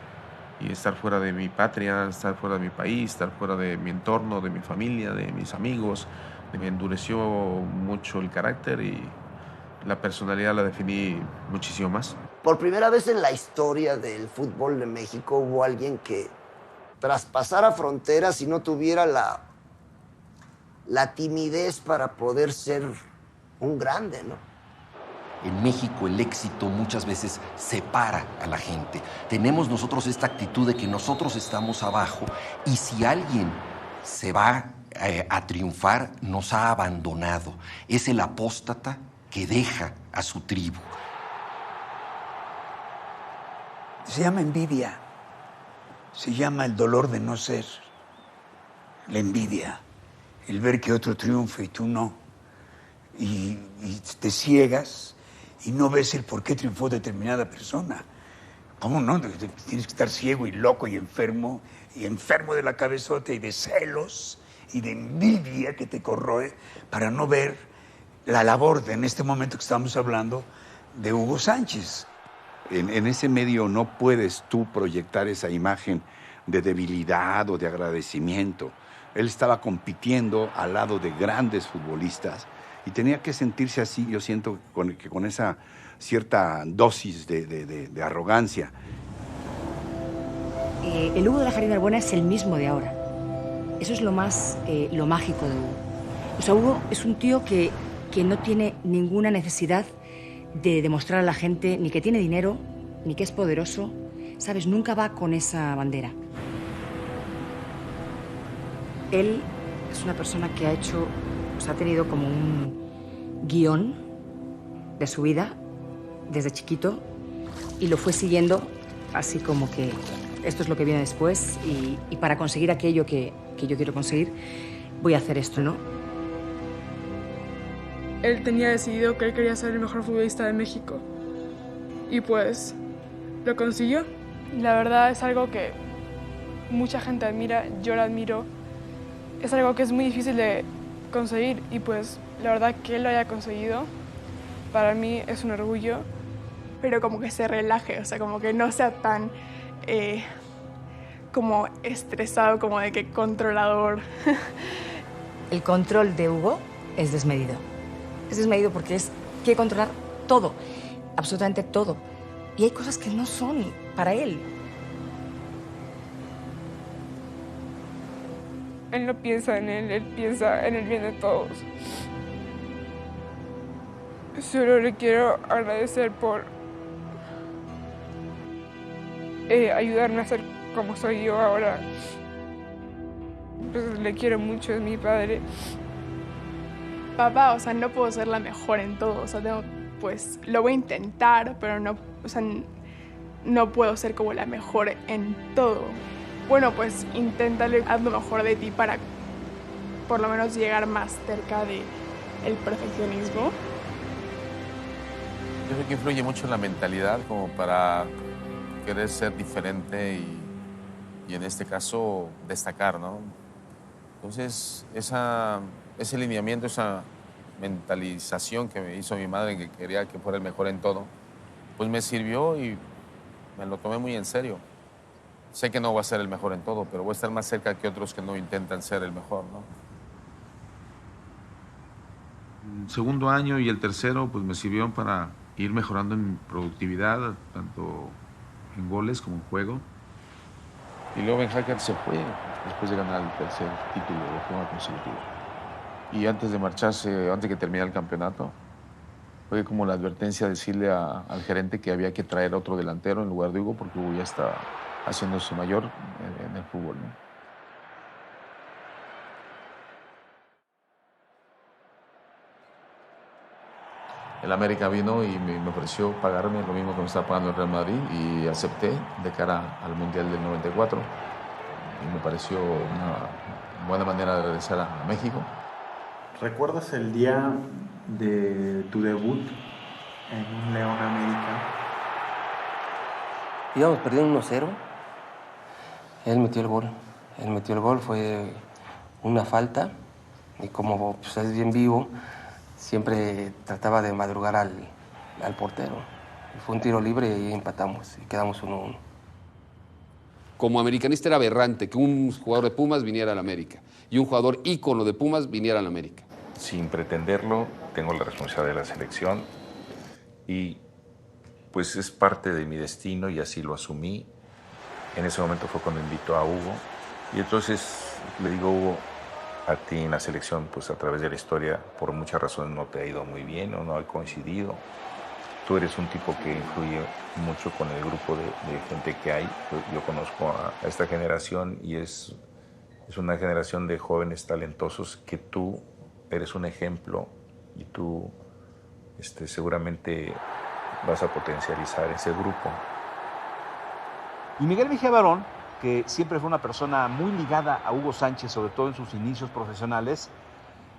y estar fuera de mi patria, estar fuera de mi país, estar fuera de mi entorno, de mi familia, de mis amigos, me endureció mucho el carácter y la personalidad la definí muchísimo más. Por primera vez en la historia del fútbol de México hubo alguien que traspasara fronteras y no tuviera la timidez para poder ser un grande, ¿no? En México el éxito muchas veces separa a la gente. Tenemos nosotros esta actitud de que nosotros estamos abajo y si alguien se va a triunfar, nos ha abandonado. Es el apóstata que deja a su tribu. Se llama envidia. Se llama el dolor de no ser. La envidia. El ver que otro triunfa y tú no. Y te ciegas y no ves el por qué triunfó determinada persona. ¿Cómo no? Tienes que estar ciego y loco y enfermo de la cabezota y de celos y de envidia que te corroe para no ver la labor en este momento que estamos hablando de Hugo Sánchez. En ese medio no puedes tú proyectar esa imagen de debilidad o de agradecimiento. Él estaba compitiendo al lado de grandes futbolistas y tenía que sentirse así, yo siento, que con esa cierta dosis de arrogancia. El Hugo de la Jardín Narbona es el mismo de ahora. Eso es lo más lo mágico de Hugo. O sea, Hugo es un tío que no tiene ninguna necesidad de demostrar a la gente ni que tiene dinero, ni que es poderoso. ¿Sabes? Nunca va con esa bandera. Él es una persona que ha tenido como un guión de su vida desde chiquito y lo fue siguiendo así como que esto es lo que viene después y para conseguir aquello que yo quiero conseguir voy a hacer esto, ¿no? Él tenía decidido que él quería ser el mejor futbolista de México y pues lo consiguió. La verdad es algo que mucha gente admira, yo lo admiro. Es algo que es muy difícil de conseguir y pues la verdad que él lo haya conseguido para mí es un orgullo. Pero como que se relaje, o sea, como que no sea tan como estresado, como de que controlador. El control de Hugo es desmedido. Es desmedido porque quiere controlar todo, absolutamente todo. Y hay cosas que no son para él. Él no piensa en él piensa en el bien de todos. Solo le quiero agradecer por ayudarme a ser como soy yo ahora. Pues le quiero mucho, es mi padre. Papá, o sea, no puedo ser la mejor en todo, o sea, pues lo voy a intentar, pero no, o sea, no puedo ser como la mejor en todo. Bueno, pues inténtale, haz lo mejor de ti para por lo menos llegar más cerca del perfeccionismo. Yo creo que influye mucho en la mentalidad como para querer ser diferente y en este caso destacar, ¿no? Entonces, ese lineamiento, esa mentalización que me hizo mi madre, que quería que fuera el mejor en todo, pues me sirvió y me lo tomé muy en serio. Sé que no voy a ser el mejor en todo, pero voy a estar más cerca que otros que no intentan ser el mejor, ¿no? El segundo año y el tercero, pues me sirvieron para ir mejorando en productividad, tanto en goles como en juego. Y luego Ben Hacker se fue después de ganar el tercer título de forma consecutiva. Y antes de marcharse, antes de que terminara el campeonato, fue como la advertencia de decirle al gerente que había que traer otro delantero en lugar de Hugo, porque Hugo ya está haciéndose mayor en el fútbol, ¿no? El América vino y me ofreció pagarme lo mismo que me estaba pagando el Real Madrid y acepté de cara al Mundial del 94. Y me pareció una buena manera de regresar a México. ¿Recuerdas el día de tu debut en un León América? Íbamos perdiendo 1-0. Él metió el gol. Él metió el gol, fue una falta. Y como pues, es bien vivo, siempre trataba de madrugar al portero. Fue un tiro libre y empatamos y quedamos 1-1. Como americanista era aberrante que un jugador de Pumas viniera al América y un jugador ícono de Pumas viniera al América. Sin pretenderlo, tengo la responsabilidad de la selección y pues es parte de mi destino y así lo asumí. En ese momento fue cuando invitó a Hugo y entonces le digo, Hugo, a ti en la selección, pues a través de la historia, por muchas razones no te ha ido muy bien o no ha coincidido. Tú eres un tipo que influye mucho con el grupo de gente que hay. Yo conozco a esta generación y es una generación de jóvenes talentosos que tú eres un ejemplo y tú seguramente vas a potencializar ese grupo. Y Miguel Mejía Barón, que siempre fue una persona muy ligada a Hugo Sánchez, sobre todo en sus inicios profesionales,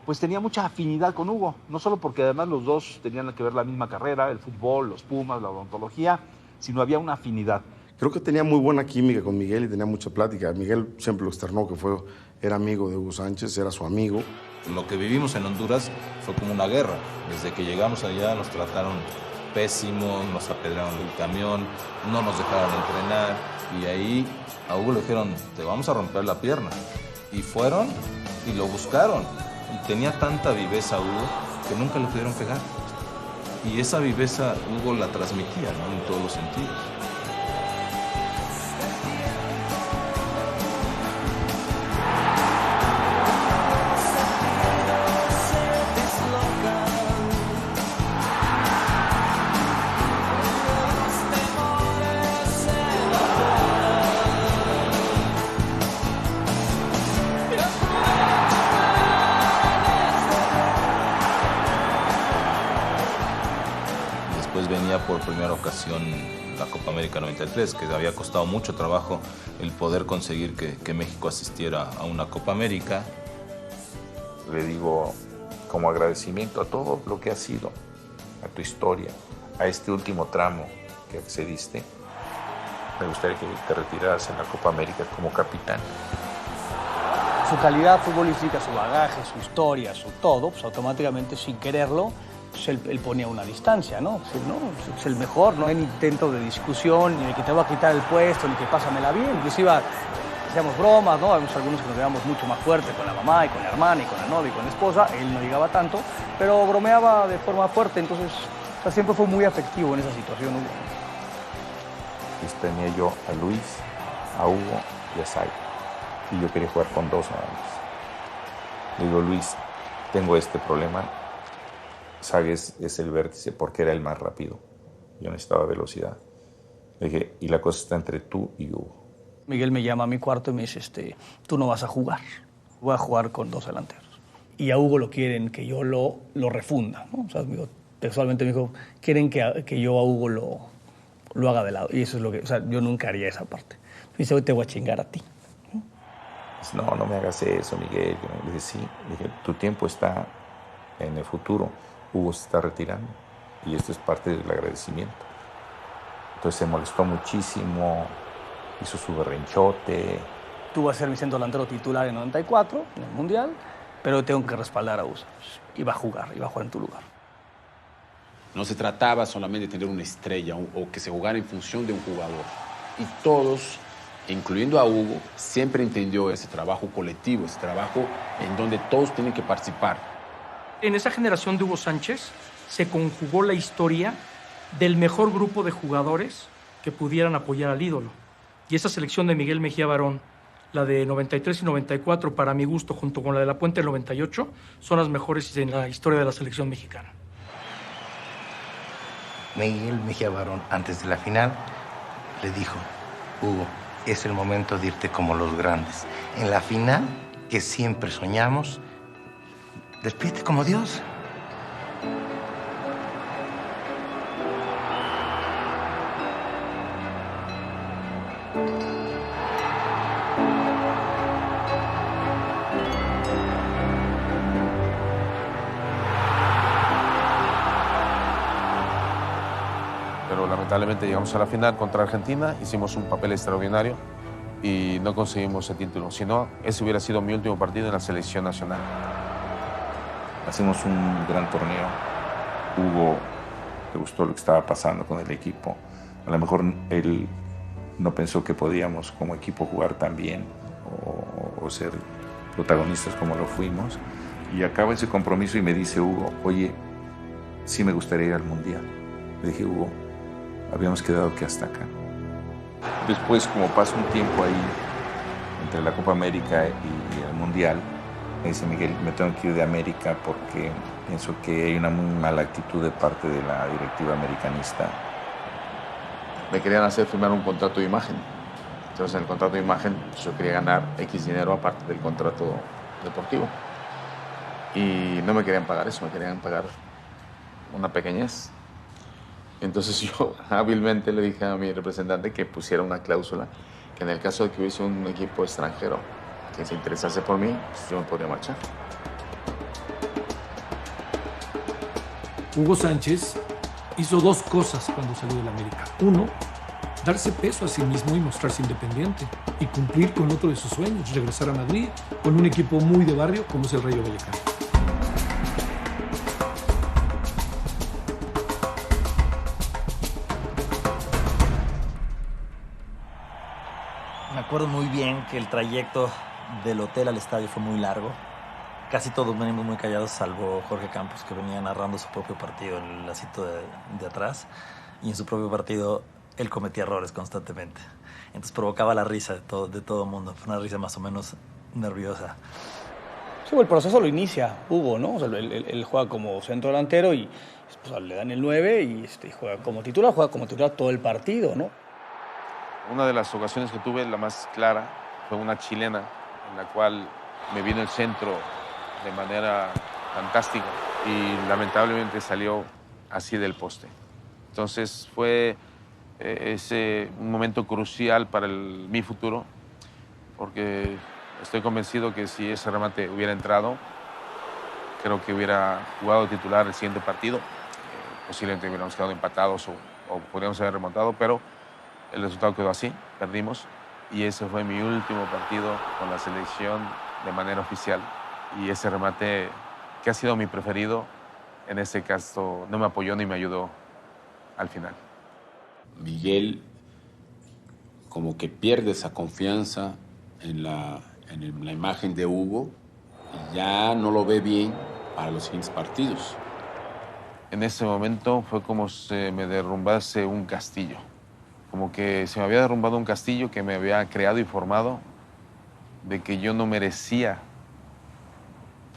pues tenía mucha afinidad con Hugo, no solo porque además los dos tenían que ver la misma carrera, el fútbol, los Pumas, la odontología, sino había una afinidad. Creo que tenía muy buena química con Miguel y tenía mucha plática. Miguel siempre lo externó, que era amigo de Hugo Sánchez, era su amigo. Lo que vivimos en Honduras fue como una guerra. Desde que llegamos allá nos trataron pésimo, nos apedrearon del camión, no nos dejaron entrenar y ahí a Hugo le dijeron, te vamos a romper la pierna. Y fueron y lo buscaron. Y tenía tanta viveza Hugo que nunca le pudieron pegar. Y esa viveza Hugo la transmitía, ¿no? En todos los sentidos. Por primera ocasión la Copa América 93, que había costado mucho trabajo el poder conseguir que México asistiera a una Copa América. Le digo, como agradecimiento a todo lo que has sido, a tu historia, a este último tramo que accediste, me gustaría que te retiraras en la Copa América como capitán. Su calidad futbolística, su bagaje, su historia, su todo, pues automáticamente, sin quererlo, pues él ponía una distancia, ¿no? Es el mejor, no hay intento de discusión, ni de que te voy a quitar el puesto, ni que pásamela bien. Inclusive hacíamos bromas, ¿no? Había algunos que nos llevamos mucho más fuerte con la mamá y con la hermana y con la novia y con la esposa. Él no llegaba tanto, pero bromeaba de forma fuerte, entonces siempre fue muy afectivo en esa situación, Hugo. Pues tenía yo a Luis, a Hugo y a Sai, y yo quería jugar con 2 nada más. Le digo, Luis, tengo este problema. Sagues es el vértice porque era el más rápido. Yo necesitaba velocidad. Le dije, y la cosa está entre tú y Hugo. Miguel me llama a mi cuarto y me dice, tú no vas a jugar. Voy a jugar con 2 delanteros. Y a Hugo lo quieren que yo lo refunda, ¿no? O sea, textualmente me dijo, quieren que yo a Hugo lo haga de lado. Y eso es lo que, o sea, yo nunca haría esa parte. Me dice, hoy te voy a chingar a ti. No, no me hagas eso, Miguel. Le dije, sí. Le dije, tu tiempo está en el futuro. Hugo se está retirando y esto es parte del agradecimiento. Entonces se molestó muchísimo, hizo su berrinchote. Tú vas a ser mi centro delantero titular en 94, en el Mundial, pero tengo que respaldar a Hugo Sánchez. Iba a jugar en tu lugar. No se trataba solamente de tener una estrella o que se jugara en función de un jugador. Y todos, incluyendo a Hugo, siempre entendió ese trabajo colectivo, ese trabajo en donde todos tienen que participar. En esa generación de Hugo Sánchez se conjugó la historia del mejor grupo de jugadores que pudieran apoyar al ídolo. Y esa selección de Miguel Mejía Barón, la de 93 y 94, para mi gusto, junto con la de La Puente del 98, son las mejores en la historia de la selección mexicana. Miguel Mejía Barón, antes de la final, le dijo: Hugo, es el momento de irte como los grandes. En la final, que siempre soñamos, despídete como Dios. Pero lamentablemente llegamos a la final contra Argentina, hicimos un papel extraordinario y no conseguimos el título. Si no, ese hubiera sido mi último partido en la selección nacional. Hacemos un gran torneo. Hugo le gustó lo que estaba pasando con el equipo. A lo mejor él no pensó que podíamos como equipo jugar tan bien o ser protagonistas como lo fuimos. Y acaba ese compromiso y me dice Hugo: oye, sí me gustaría ir al Mundial. Le dije: Hugo, habíamos quedado que hasta acá. Después, como pasa un tiempo ahí entre la Copa América y el Mundial, me dice: Miguel, me tengo que ir de América porque pienso que hay una muy mala actitud de parte de la directiva americanista. Me querían hacer firmar un contrato de imagen. Entonces, en el contrato de imagen yo quería ganar X dinero aparte del contrato deportivo. Y no me querían pagar eso, me querían pagar una pequeñez. Entonces yo hábilmente le dije a mi representante que pusiera una cláusula que en el caso de que hubiese un equipo extranjero que se interesase por mí, pues yo me podría marchar. Hugo Sánchez hizo dos cosas cuando salió del América. Uno, darse peso a sí mismo y mostrarse independiente y cumplir con otro de sus sueños, regresar a Madrid con un equipo muy de barrio como es el Rayo Vallecano. Me acuerdo muy bien que el trayecto del hotel al estadio fue muy largo. Casi todos venimos muy callados, salvo Jorge Campos, que venía narrando su propio partido en el asiento de atrás. Y en su propio partido él cometía errores constantemente. Entonces provocaba la risa de todo el mundo. Fue una risa más o menos nerviosa. Sí, el proceso lo inicia Hugo, ¿no? O sea, él juega como centro delantero y pues, le dan el 9 y juega como titular todo el partido, ¿no? Una de las ocasiones que tuve, la más clara, fue una chilena en la cual me vino el centro de manera fantástica y lamentablemente salió así del poste. Entonces fue un momento crucial para mi futuro, porque estoy convencido que si ese remate hubiera entrado, creo que hubiera jugado titular el siguiente partido. Posiblemente hubiéramos quedado empatados o podríamos haber remontado, pero el resultado quedó así, perdimos. Y ese fue mi último partido con la selección de manera oficial. Y ese remate, que ha sido mi preferido, en ese caso no me apoyó ni me ayudó al final. Miguel como que pierde esa confianza en la imagen de Hugo y ya no lo ve bien para los siguientes partidos. En ese momento fue como si me derrumbase un castillo. Como que se me había derrumbado un castillo que me había creado y formado, de que yo no merecía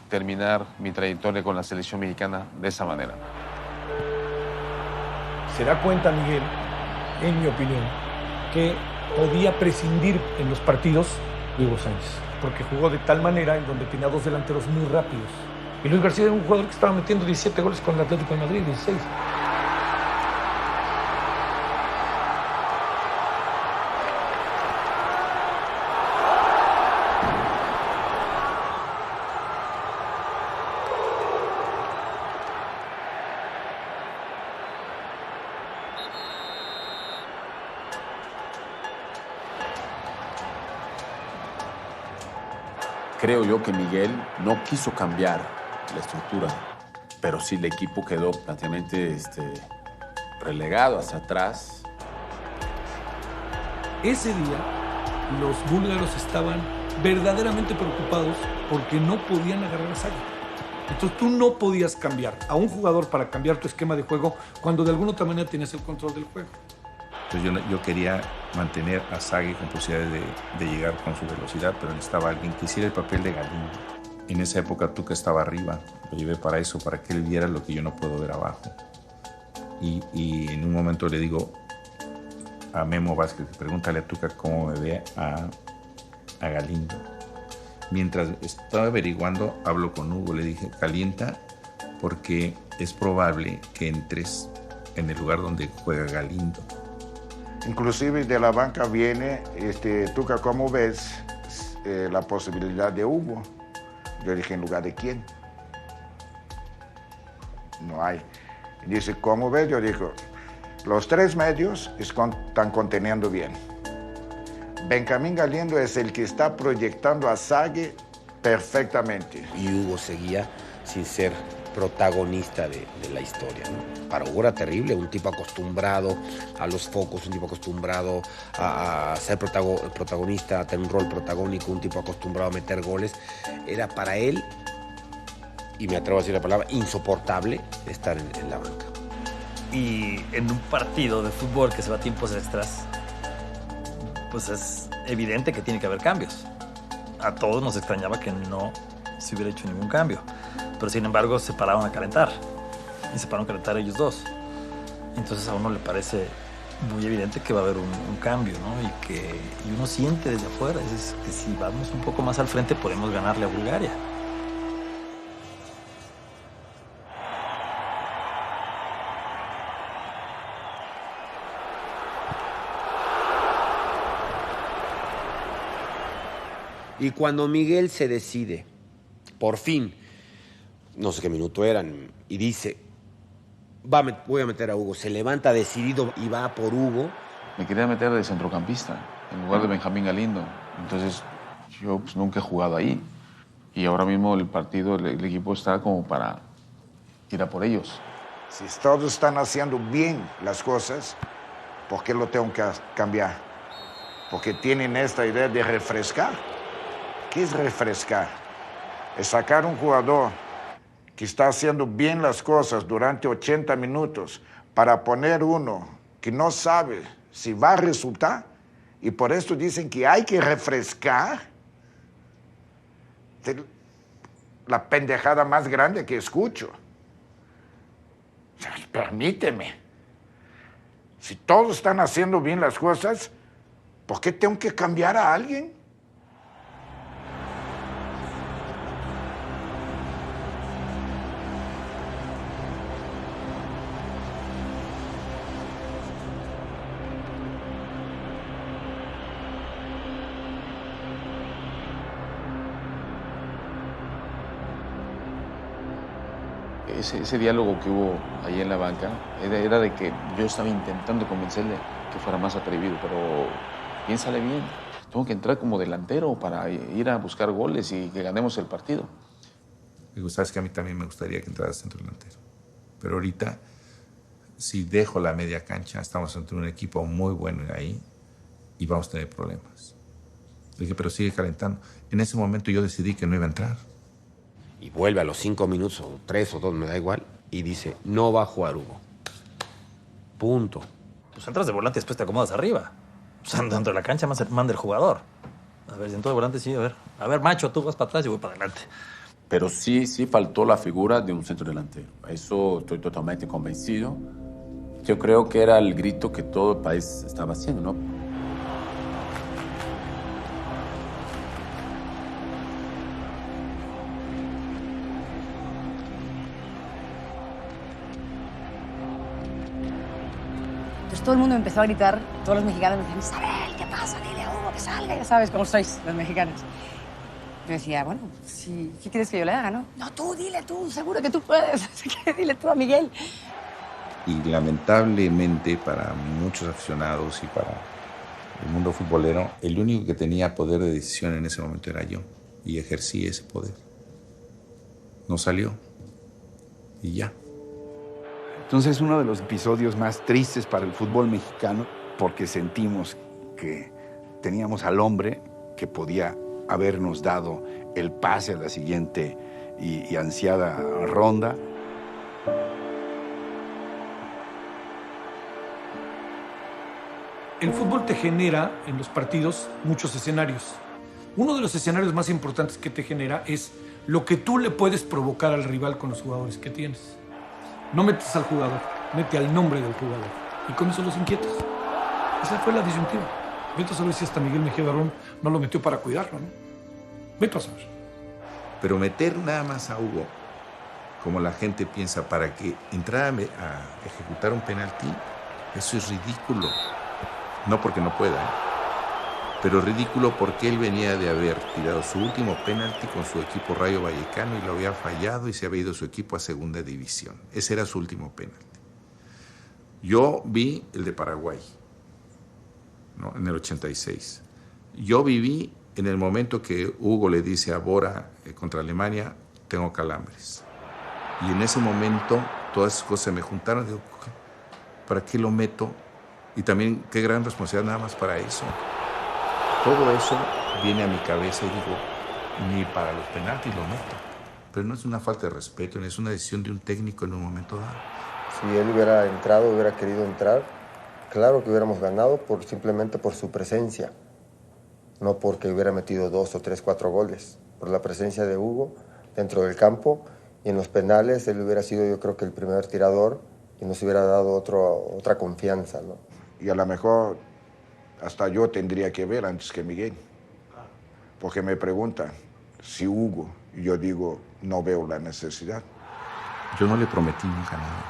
terminar mi trayectoria con la selección mexicana de esa manera. Se da cuenta Miguel, en mi opinión, que podía prescindir en los partidos de Hugo Sánchez, porque jugó de tal manera en donde tenía dos delanteros muy rápidos. Y Luis García era un jugador que estaba metiendo 17 goles con el Atlético de Madrid, 16. Creo yo que Miguel no quiso cambiar la estructura, pero sí el equipo quedó prácticamente relegado hacia atrás. Ese día, los búlgaros estaban verdaderamente preocupados porque no podían agarrar a Sagi. Entonces tú no podías cambiar a un jugador para cambiar tu esquema de juego cuando de alguna otra manera tienes el control del juego. Entonces yo quería mantener a Sagi con posibilidades de llegar con su velocidad, pero necesitaba alguien que hiciera el papel de Galindo. En esa época Tuca estaba arriba, lo llevé para eso, para que él viera lo que yo no puedo ver abajo. Y en un momento le digo a Memo Vázquez, pregúntale a Tuca cómo me ve a Galindo. Mientras estaba averiguando, hablo con Hugo, le dije, calienta porque es probable que entres en el lugar donde juega Galindo. Inclusive de la banca viene, Tuca, ¿cómo ves la posibilidad de Hugo? Yo dije, ¿en lugar de quién? No hay. Y dice, ¿cómo ves? Yo digo, los tres medios están conteniendo bien. Benjamín Galindo es el que está proyectando a Sagi perfectamente. Y Hugo seguía sin ser protagonista de la historia, ¿no? Para Hugo era terrible, un tipo acostumbrado a los focos, un tipo acostumbrado a ser protagonista, a tener un rol protagónico, un tipo acostumbrado a meter goles. Era para él, y me atrevo a decir la palabra, insoportable estar en la banca. Y en un partido de fútbol que se va a tiempos extras, pues es evidente que tiene que haber cambios. A todos nos extrañaba que no se hubiera hecho ningún cambio. Pero sin embargo se pararon a calentar. Y se pararon a calentar ellos dos. Entonces a uno le parece muy evidente que va a haber un cambio, ¿no? Y uno siente desde afuera es que si vamos un poco más al frente podemos ganarle a Bulgaria. Y cuando Miguel se decide, por fin, no sé qué minuto eran, y dice, voy a meter a Hugo, se levanta decidido y va por Hugo. Me quería meter de centrocampista, en lugar de Benjamín Galindo. Entonces, yo pues, nunca he jugado ahí. Y ahora mismo el partido, el equipo está como para ir a por ellos. Si todos están haciendo bien las cosas, ¿por qué lo tengo que cambiar? Porque tienen esta idea de refrescar. ¿Qué es refrescar? Es sacar un jugador que está haciendo bien las cosas durante 80 minutos para poner uno que no sabe si va a resultar, y por eso dicen que hay que refrescar. La pendejada más grande que escucho. Permíteme. Si todos están haciendo bien las cosas, ¿por qué tengo que cambiar a alguien? Ese diálogo que hubo ahí en la banca era de que yo estaba intentando convencerle que fuera más atrevido, pero piénsale bien, tengo que entrar como delantero para ir a buscar goles y que ganemos el partido. Digo, sabes que a mí también me gustaría que entrara centro delantero, pero ahorita, si dejo la media cancha, estamos ante un equipo muy bueno ahí y vamos a tener problemas. Le dije, pero sigue calentando. En ese momento yo decidí que no iba a entrar. Y vuelve a los 5 minutos, o 3 o 2, me da igual, y dice, no va a jugar Hugo. Punto. Pues entras de volante y después te acomodas arriba. O sea, dentro de la cancha manda el jugador. A ver, dentro de volante sí, a ver, macho, tú vas para atrás y voy para adelante. Pero sí faltó la figura de un centro delantero. Eso estoy totalmente convencido. Yo creo que era el grito que todo el país estaba haciendo, ¿no? Entonces todo el mundo empezó a gritar, todos los mexicanos me decían, Isabel, ¿qué pasa? Dile a Hugo que salga, ya sabes cómo sois los mexicanos. Yo decía, bueno, ¿qué quieres que yo le haga, no? No, tú, dile tú, seguro que tú puedes, así que dile tú a Miguel. Y lamentablemente para muchos aficionados y para el mundo futbolero, el único que tenía poder de decisión en ese momento era yo. y ejercí ese poder. No salió y ya. Entonces, uno de los episodios más tristes para el fútbol mexicano, porque sentimos que teníamos al hombre que podía habernos dado el pase a la siguiente y ansiada ronda. El fútbol te genera en los partidos muchos escenarios. Uno de los escenarios más importantes que te genera es lo que tú le puedes provocar al rival con los jugadores que tienes. No metes al jugador, mete al nombre del jugador. Y con eso los inquietas. Esa fue la disyuntiva. Vete a saber si hasta Miguel Mejía Barón no lo metió para cuidarlo, ¿no? Vete a saber. Pero meter nada más a Hugo, como la gente piensa, para que entrara a ejecutar un penalti, eso es ridículo. No porque no pueda, pero ridículo porque él venía de haber tirado su último penalti con su equipo Rayo Vallecano y lo había fallado y se había ido su equipo a segunda división. Ese era su último penalti. Yo vi el de Paraguay, ¿no? En el 86. Yo viví en el momento que Hugo le dice a Bora contra Alemania, tengo calambres. Y en ese momento todas esas cosas se me juntaron. Digo, ¿para qué lo meto? Y también qué gran responsabilidad nada más para eso. Todo eso viene a mi cabeza y digo, ni para los penaltis lo meto. Pero no es una falta de respeto, es una decisión de un técnico en un momento dado. Si él hubiera entrado, hubiera querido entrar, claro que hubiéramos ganado simplemente por su presencia. No porque hubiera metido 2 o 3, 4 goles. Por la presencia de Hugo dentro del campo y en los penales él hubiera sido, yo creo que el primer tirador y nos hubiera dado otra confianza, ¿no? Y a lo mejor hasta yo tendría que ver antes que Miguel. Porque me preguntan si Hugo, y yo digo, no veo la necesidad. Yo no le prometí nunca nada.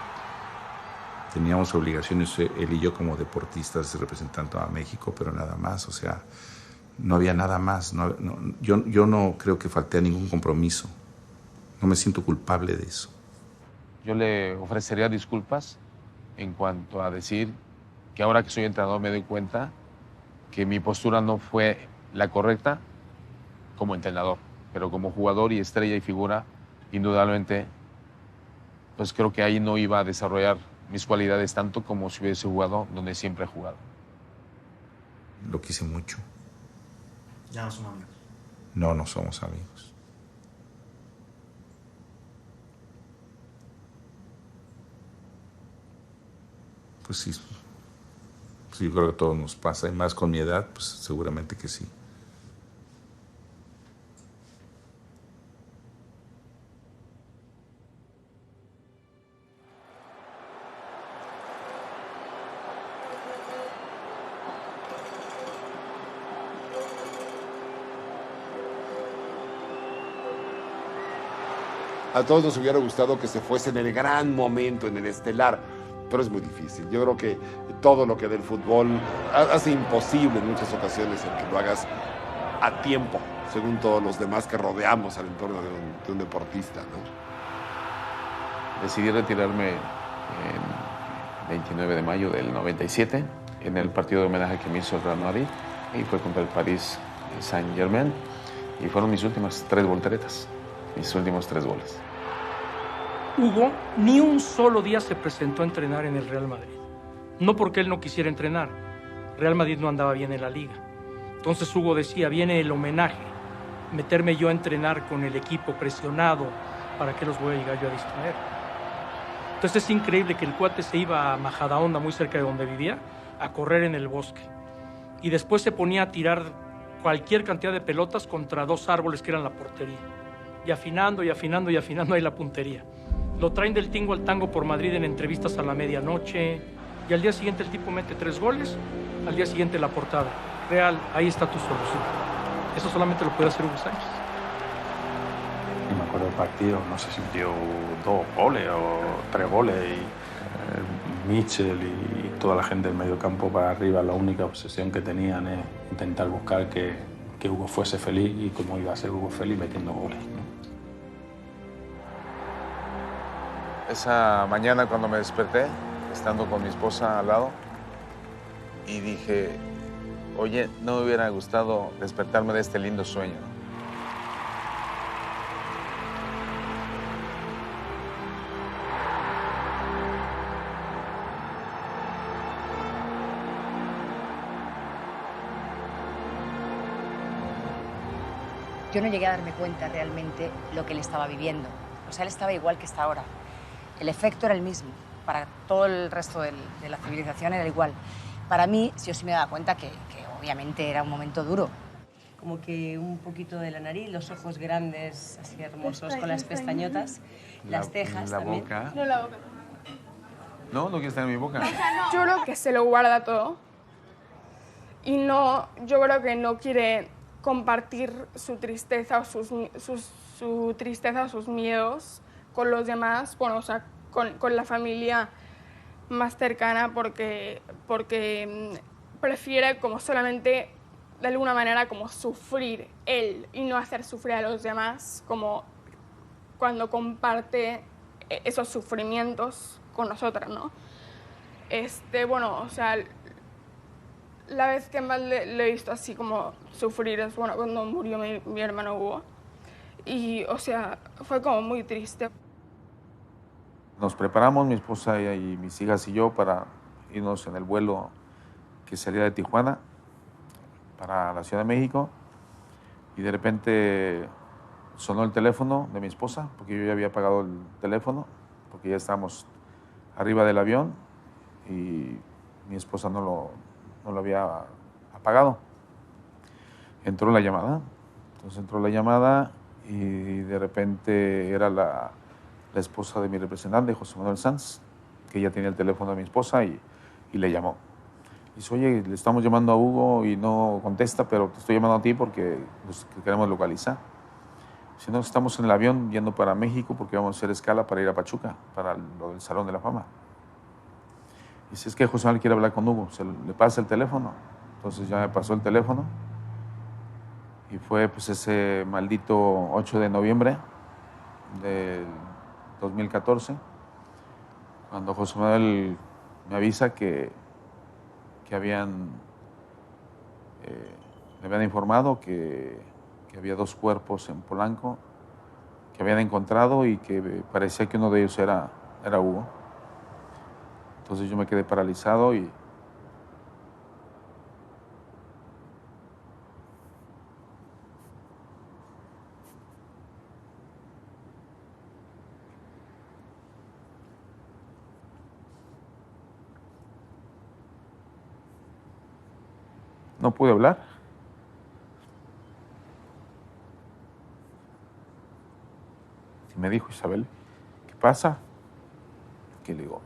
Teníamos obligaciones, él y yo como deportistas representando a México, pero nada más, o sea, no había nada más. Yo no creo que falté a ningún compromiso. No me siento culpable de eso. Yo le ofrecería disculpas en cuanto a decir que ahora que soy entrenador me doy cuenta que mi postura no fue la correcta como entrenador, pero como jugador y estrella y figura, indudablemente, pues creo que ahí no iba a desarrollar mis cualidades tanto como si hubiese jugado donde siempre he jugado. Lo quise mucho. Ya no son amigos. No, no somos amigos. Pues sí, sí, yo creo que todo nos pasa, y más con mi edad, pues seguramente que sí. A todos nos hubiera gustado que se fuese en el gran momento, en el estelar, pero es muy difícil. Yo creo que todo lo que del fútbol hace imposible en muchas ocasiones el que lo hagas a tiempo, según todos los demás que rodeamos al entorno de un deportista, ¿no? Decidí retirarme el 29 de mayo del 97 en el partido de homenaje que me hizo el Real Madrid, y fue contra el Paris Saint-Germain, y fueron mis últimas 3 volteretas. Mis últimos 3 goles. Hugo ni un solo día se presentó a entrenar en el Real Madrid. No porque él no quisiera entrenar. Real Madrid no andaba bien en la liga. Entonces Hugo decía, viene el homenaje. Meterme yo a entrenar con el equipo presionado, ¿para qué los voy a llegar yo a distraer? Entonces es increíble que el cuate se iba a Majadahonda, muy cerca de donde vivía, a correr en el bosque. Y después se ponía a tirar cualquier cantidad de pelotas contra 2 árboles que eran la portería. Y afinando ahí la puntería. Lo traen del tingo al tango por Madrid en entrevistas a la medianoche, y al día siguiente el tipo mete 3 goles, al día siguiente la portada. Real, ahí está tu solución. Eso solamente lo puede hacer Hugo Sánchez. Y me acuerdo del partido, no sé si metió 2 goles o 3 goles, y Mitchell y toda la gente del medio campo para arriba, la única obsesión que tenían es intentar buscar que Hugo fuese feliz, y cómo iba a ser Hugo feliz metiendo goles, ¿no? Esa mañana cuando me desperté, estando con mi esposa al lado, y dije, oye, no me hubiera gustado despertarme de este lindo sueño. yo no llegué a darme cuenta realmente lo que él estaba viviendo. O sea, él estaba igual que está ahora. El efecto era el mismo. Para todo el resto de la civilización era igual. Para mí, yo sí me daba cuenta que obviamente era un momento duro. Como que un poquito de la nariz, los ojos grandes, así hermosos, con las pestañotas, las cejas la también. boca. No, la boca. No, no quiere estar en mi boca. Yo creo que se lo guarda todo. Y no, yo creo que no quiere compartir su tristeza o su tristeza o sus miedos con los demás, bueno, o sea, con la familia más cercana porque prefiere como solamente de alguna manera como sufrir él y no hacer sufrir a los demás, como cuando comparte esos sufrimientos con nosotras, ¿no? Bueno, o sea, la vez que más le he visto así como sufrir es, bueno, cuando murió mi hermano Hugo. Y, o sea, fue como muy triste. Nos preparamos, mi esposa y mis hijas y yo, para irnos en el vuelo que salía de Tijuana para la Ciudad de México. Y de repente sonó el teléfono de mi esposa, porque yo ya había apagado el teléfono, porque ya estábamos arriba del avión y mi esposa no lo había apagado. Entró la llamada. Entonces entró la llamada y de repente era la esposa de mi representante, José Manuel Sanz, que ya tenía el teléfono de mi esposa y le llamó. Dice, oye, le estamos llamando a Hugo y no contesta, pero te estoy llamando a ti porque los queremos localizar. Si no, estamos en el avión yendo para México porque vamos a hacer escala para ir a Pachuca, para lo del Salón de la Fama. Dice, es que José Manuel quiere hablar con Hugo, le pasa el teléfono. Entonces ya me pasó el teléfono y fue pues ese maldito 8 de noviembre del 2014, cuando José Manuel me avisa que le habían informado que había 2 cuerpos en Polanco que habían encontrado y que parecía que uno de ellos era Hugo. Entonces yo me quedé paralizado y no pude hablar. Y me dijo, Isabel, ¿qué pasa? ¿Qué le digo?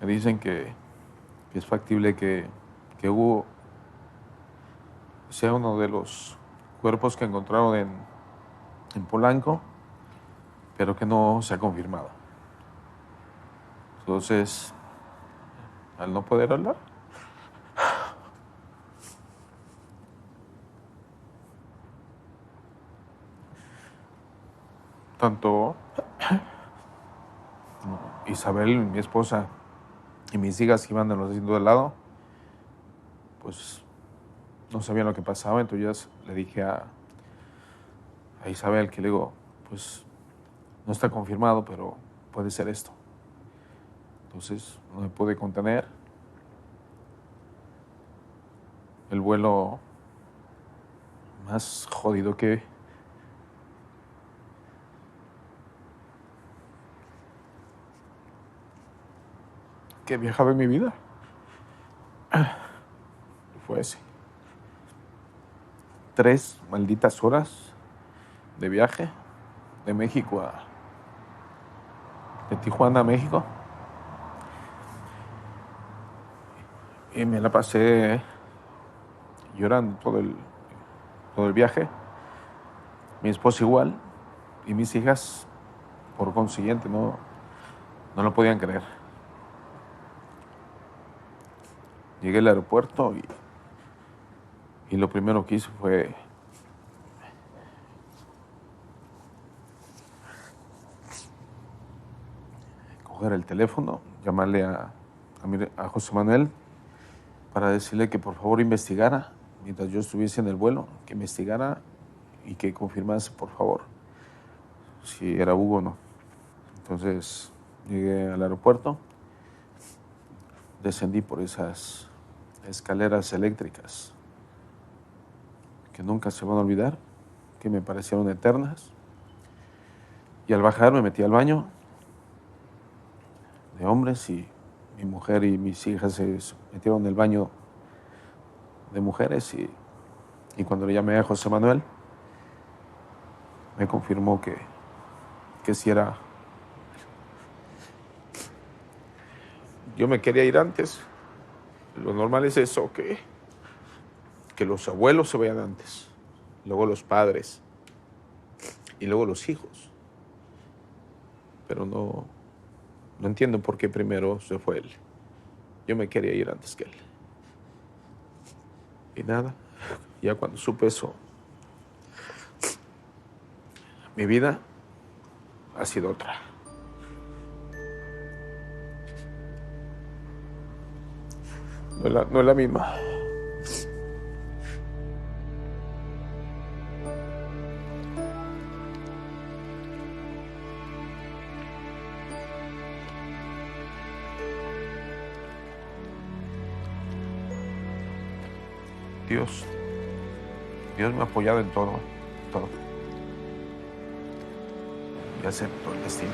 Me dicen que es factible que Hugo sea uno de los cuerpos que encontraron en Polanco, pero que no se ha confirmado. Entonces, al no poder hablar, tanto Isabel, mi esposa, y mis hijas que iban en los asientos del lado, pues no sabían lo que pasaba. Entonces le dije a Isabel, que le digo, pues no está confirmado, pero puede ser esto. Entonces no me pude contener. El vuelo más jodido que viajaba en mi vida. Fue ese. 3 malditas horas de viaje de México de Tijuana a México. Y me la pasé llorando todo el viaje. Mi esposa igual. Y mis hijas, por consiguiente, no lo podían creer. Llegué al aeropuerto y lo primero que hice fue coger el teléfono, llamarle a José Manuel para decirle que por favor investigara, mientras yo estuviese en el vuelo, que investigara y que confirmase por favor si era Hugo o no. Entonces llegué al aeropuerto, descendí por esas escaleras eléctricas que nunca se van a olvidar, que me parecieron eternas. Y al bajar me metí al baño de hombres y mi mujer y mis hijas se metieron en el baño de mujeres y cuando le llamé a José Manuel, me confirmó que sí era. Yo me quería ir antes. Lo normal es eso, que los abuelos se vayan antes, luego los padres y luego los hijos. Pero no entiendo por qué primero se fue él. Yo me quería ir antes que él. Y nada, ya cuando supe eso, mi vida ha sido otra. No es la misma. Dios me ha apoyado en todo. Y acepto el destino.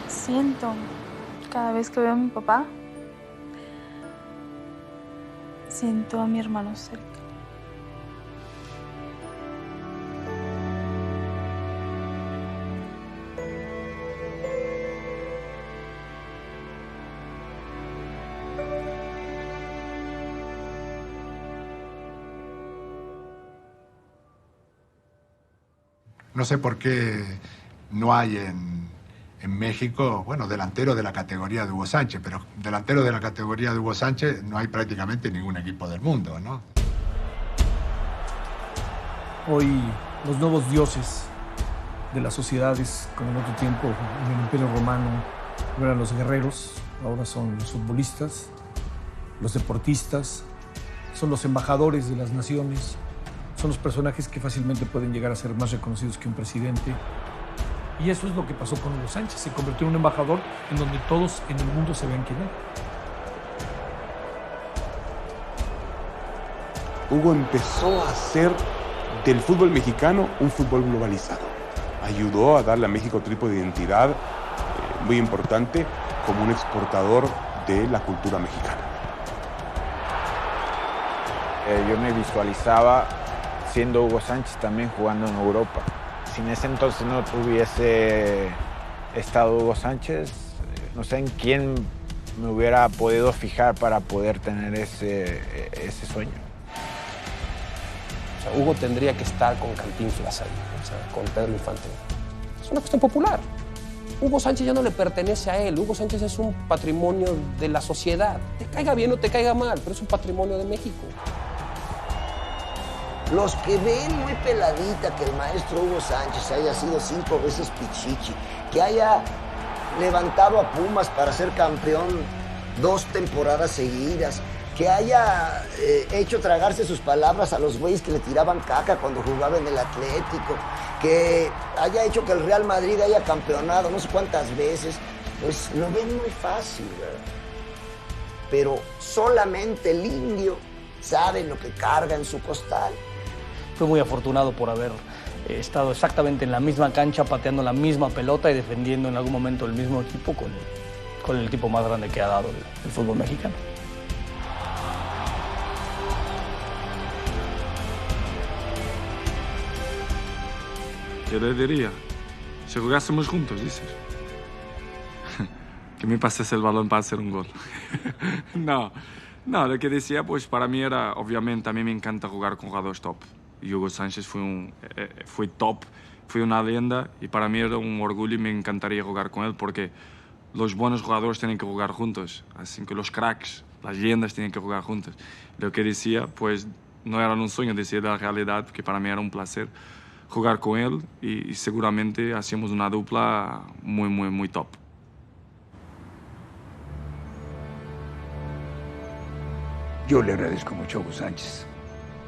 Siento, cada vez que veo a mi papá, siento a mi hermano cerca. No sé por qué no hay en México, bueno, delantero de la categoría de Hugo Sánchez, pero delantero de la categoría de Hugo Sánchez no hay prácticamente ningún equipo del mundo, ¿no? Hoy los nuevos dioses de las sociedades, como en otro tiempo, en el Imperio Romano, no eran los guerreros, ahora son los futbolistas, los deportistas, son los embajadores de las naciones, son los personajes que fácilmente pueden llegar a ser más reconocidos que un presidente. Y eso es lo que pasó con Hugo Sánchez. Se convirtió en un embajador en donde todos en el mundo se ven quién es. Hugo empezó a hacer del fútbol mexicano un fútbol globalizado. Ayudó a darle a México otro tipo de identidad muy importante como un exportador de la cultura mexicana. Yo me visualizaba siendo Hugo Sánchez también jugando en Europa. Si en ese entonces no hubiese estado Hugo Sánchez, no sé en quién me hubiera podido fijar para poder tener ese sueño. O sea, Hugo tendría que estar con Cantinflas ahí, o sea, con Pedro Infante. Es una cuestión popular. Hugo Sánchez ya no le pertenece a él. Hugo Sánchez es un patrimonio de la sociedad. Te caiga bien o te caiga mal, pero es un patrimonio de México. Los que ven muy peladita que el maestro Hugo Sánchez haya sido 5 veces pichichi, que haya levantado a Pumas para ser campeón 2 temporadas seguidas, que haya hecho tragarse sus palabras a los güeyes que le tiraban caca cuando jugaba en el Atlético, que haya hecho que el Real Madrid haya campeonado no sé cuántas veces, pues lo ven muy fácil, ¿verdad? Pero solamente el indio sabe lo que carga en su costal. Fui muy afortunado por haber estado exactamente en la misma cancha, pateando la misma pelota y defendiendo en algún momento el mismo equipo con el equipo más grande que ha dado el fútbol mexicano. ¿Qué le diría? Si jugásemos juntos, dices. Que me pases el balón para hacer un gol. No, lo que decía, pues para mí era, obviamente, a mí me encanta jugar con jugadores top. Y Hugo Sánchez fue top, fue una leyenda y para mí era un orgullo y me encantaría jugar con él porque los buenos jugadores tienen que jugar juntos, así que los cracks, las leyendas tienen que jugar juntos. Lo que decía, pues no era un sueño, decía de la realidad, que para mí era un placer jugar con él y seguramente hacíamos una dupla muy, muy, muy top. Yo le agradezco mucho a Hugo Sánchez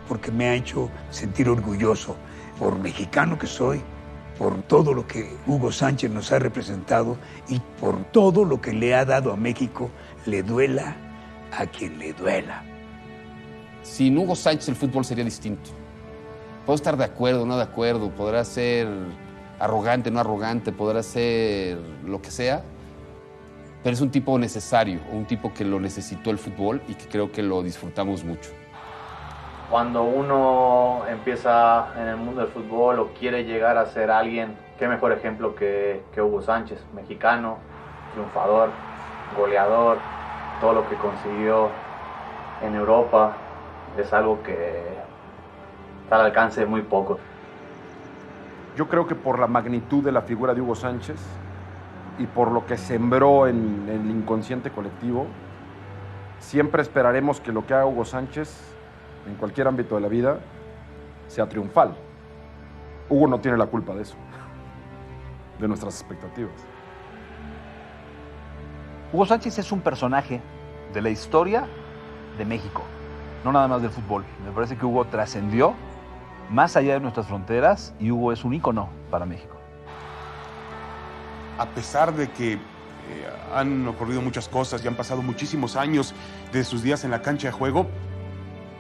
porque me ha hecho sentir orgulloso por mexicano que soy por todo lo que Hugo Sánchez nos ha representado y por todo lo que le ha dado a México, le duela a quien le duela. Sin Hugo Sánchez el fútbol sería distinto. Puedo estar de acuerdo, no de acuerdo, podrá ser arrogante, no arrogante, podrá ser lo que sea, pero es un tipo necesario, un tipo que lo necesitó el fútbol y que creo que lo disfrutamos mucho. Cuando uno empieza en el mundo del fútbol o quiere llegar a ser alguien, qué mejor ejemplo que Hugo Sánchez, mexicano, triunfador, goleador, todo lo que consiguió en Europa es algo que está al alcance de muy pocos. Yo creo que por la magnitud de la figura de Hugo Sánchez y por lo que sembró en el inconsciente colectivo, siempre esperaremos que lo que haga Hugo Sánchez en cualquier ámbito de la vida sea triunfal. Hugo no tiene la culpa de eso, de nuestras expectativas. Hugo Sánchez es un personaje de la historia de México, no nada más del fútbol. Me parece que Hugo trascendió más allá de nuestras fronteras y Hugo es un ícono para México. A pesar de que han ocurrido muchas cosas y han pasado muchísimos años de sus días en la cancha de juego,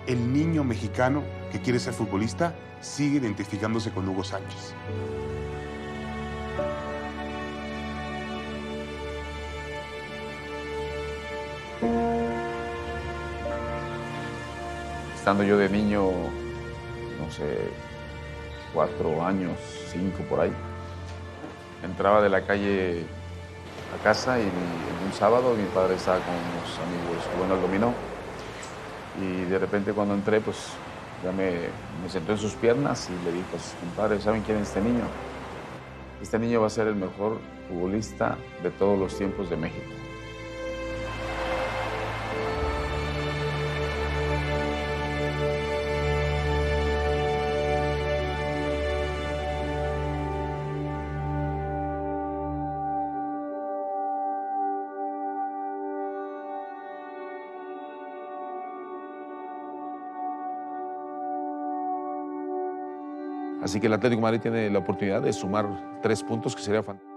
el niño mexicano que quiere ser futbolista sigue identificándose con Hugo Sánchez. Estando yo de niño, no sé, 4 años, 5 por ahí, entraba de la calle a casa y en un sábado mi padre estaba con unos amigos jugando al dominó y de repente cuando entré pues ya me sentó en sus piernas y le dije, pues compadre, ¿saben quién es este niño? Este niño va a ser el mejor futbolista de todos los tiempos de México. Así que el Atlético de Madrid tiene la oportunidad de sumar 3 puntos, que sería fantástico.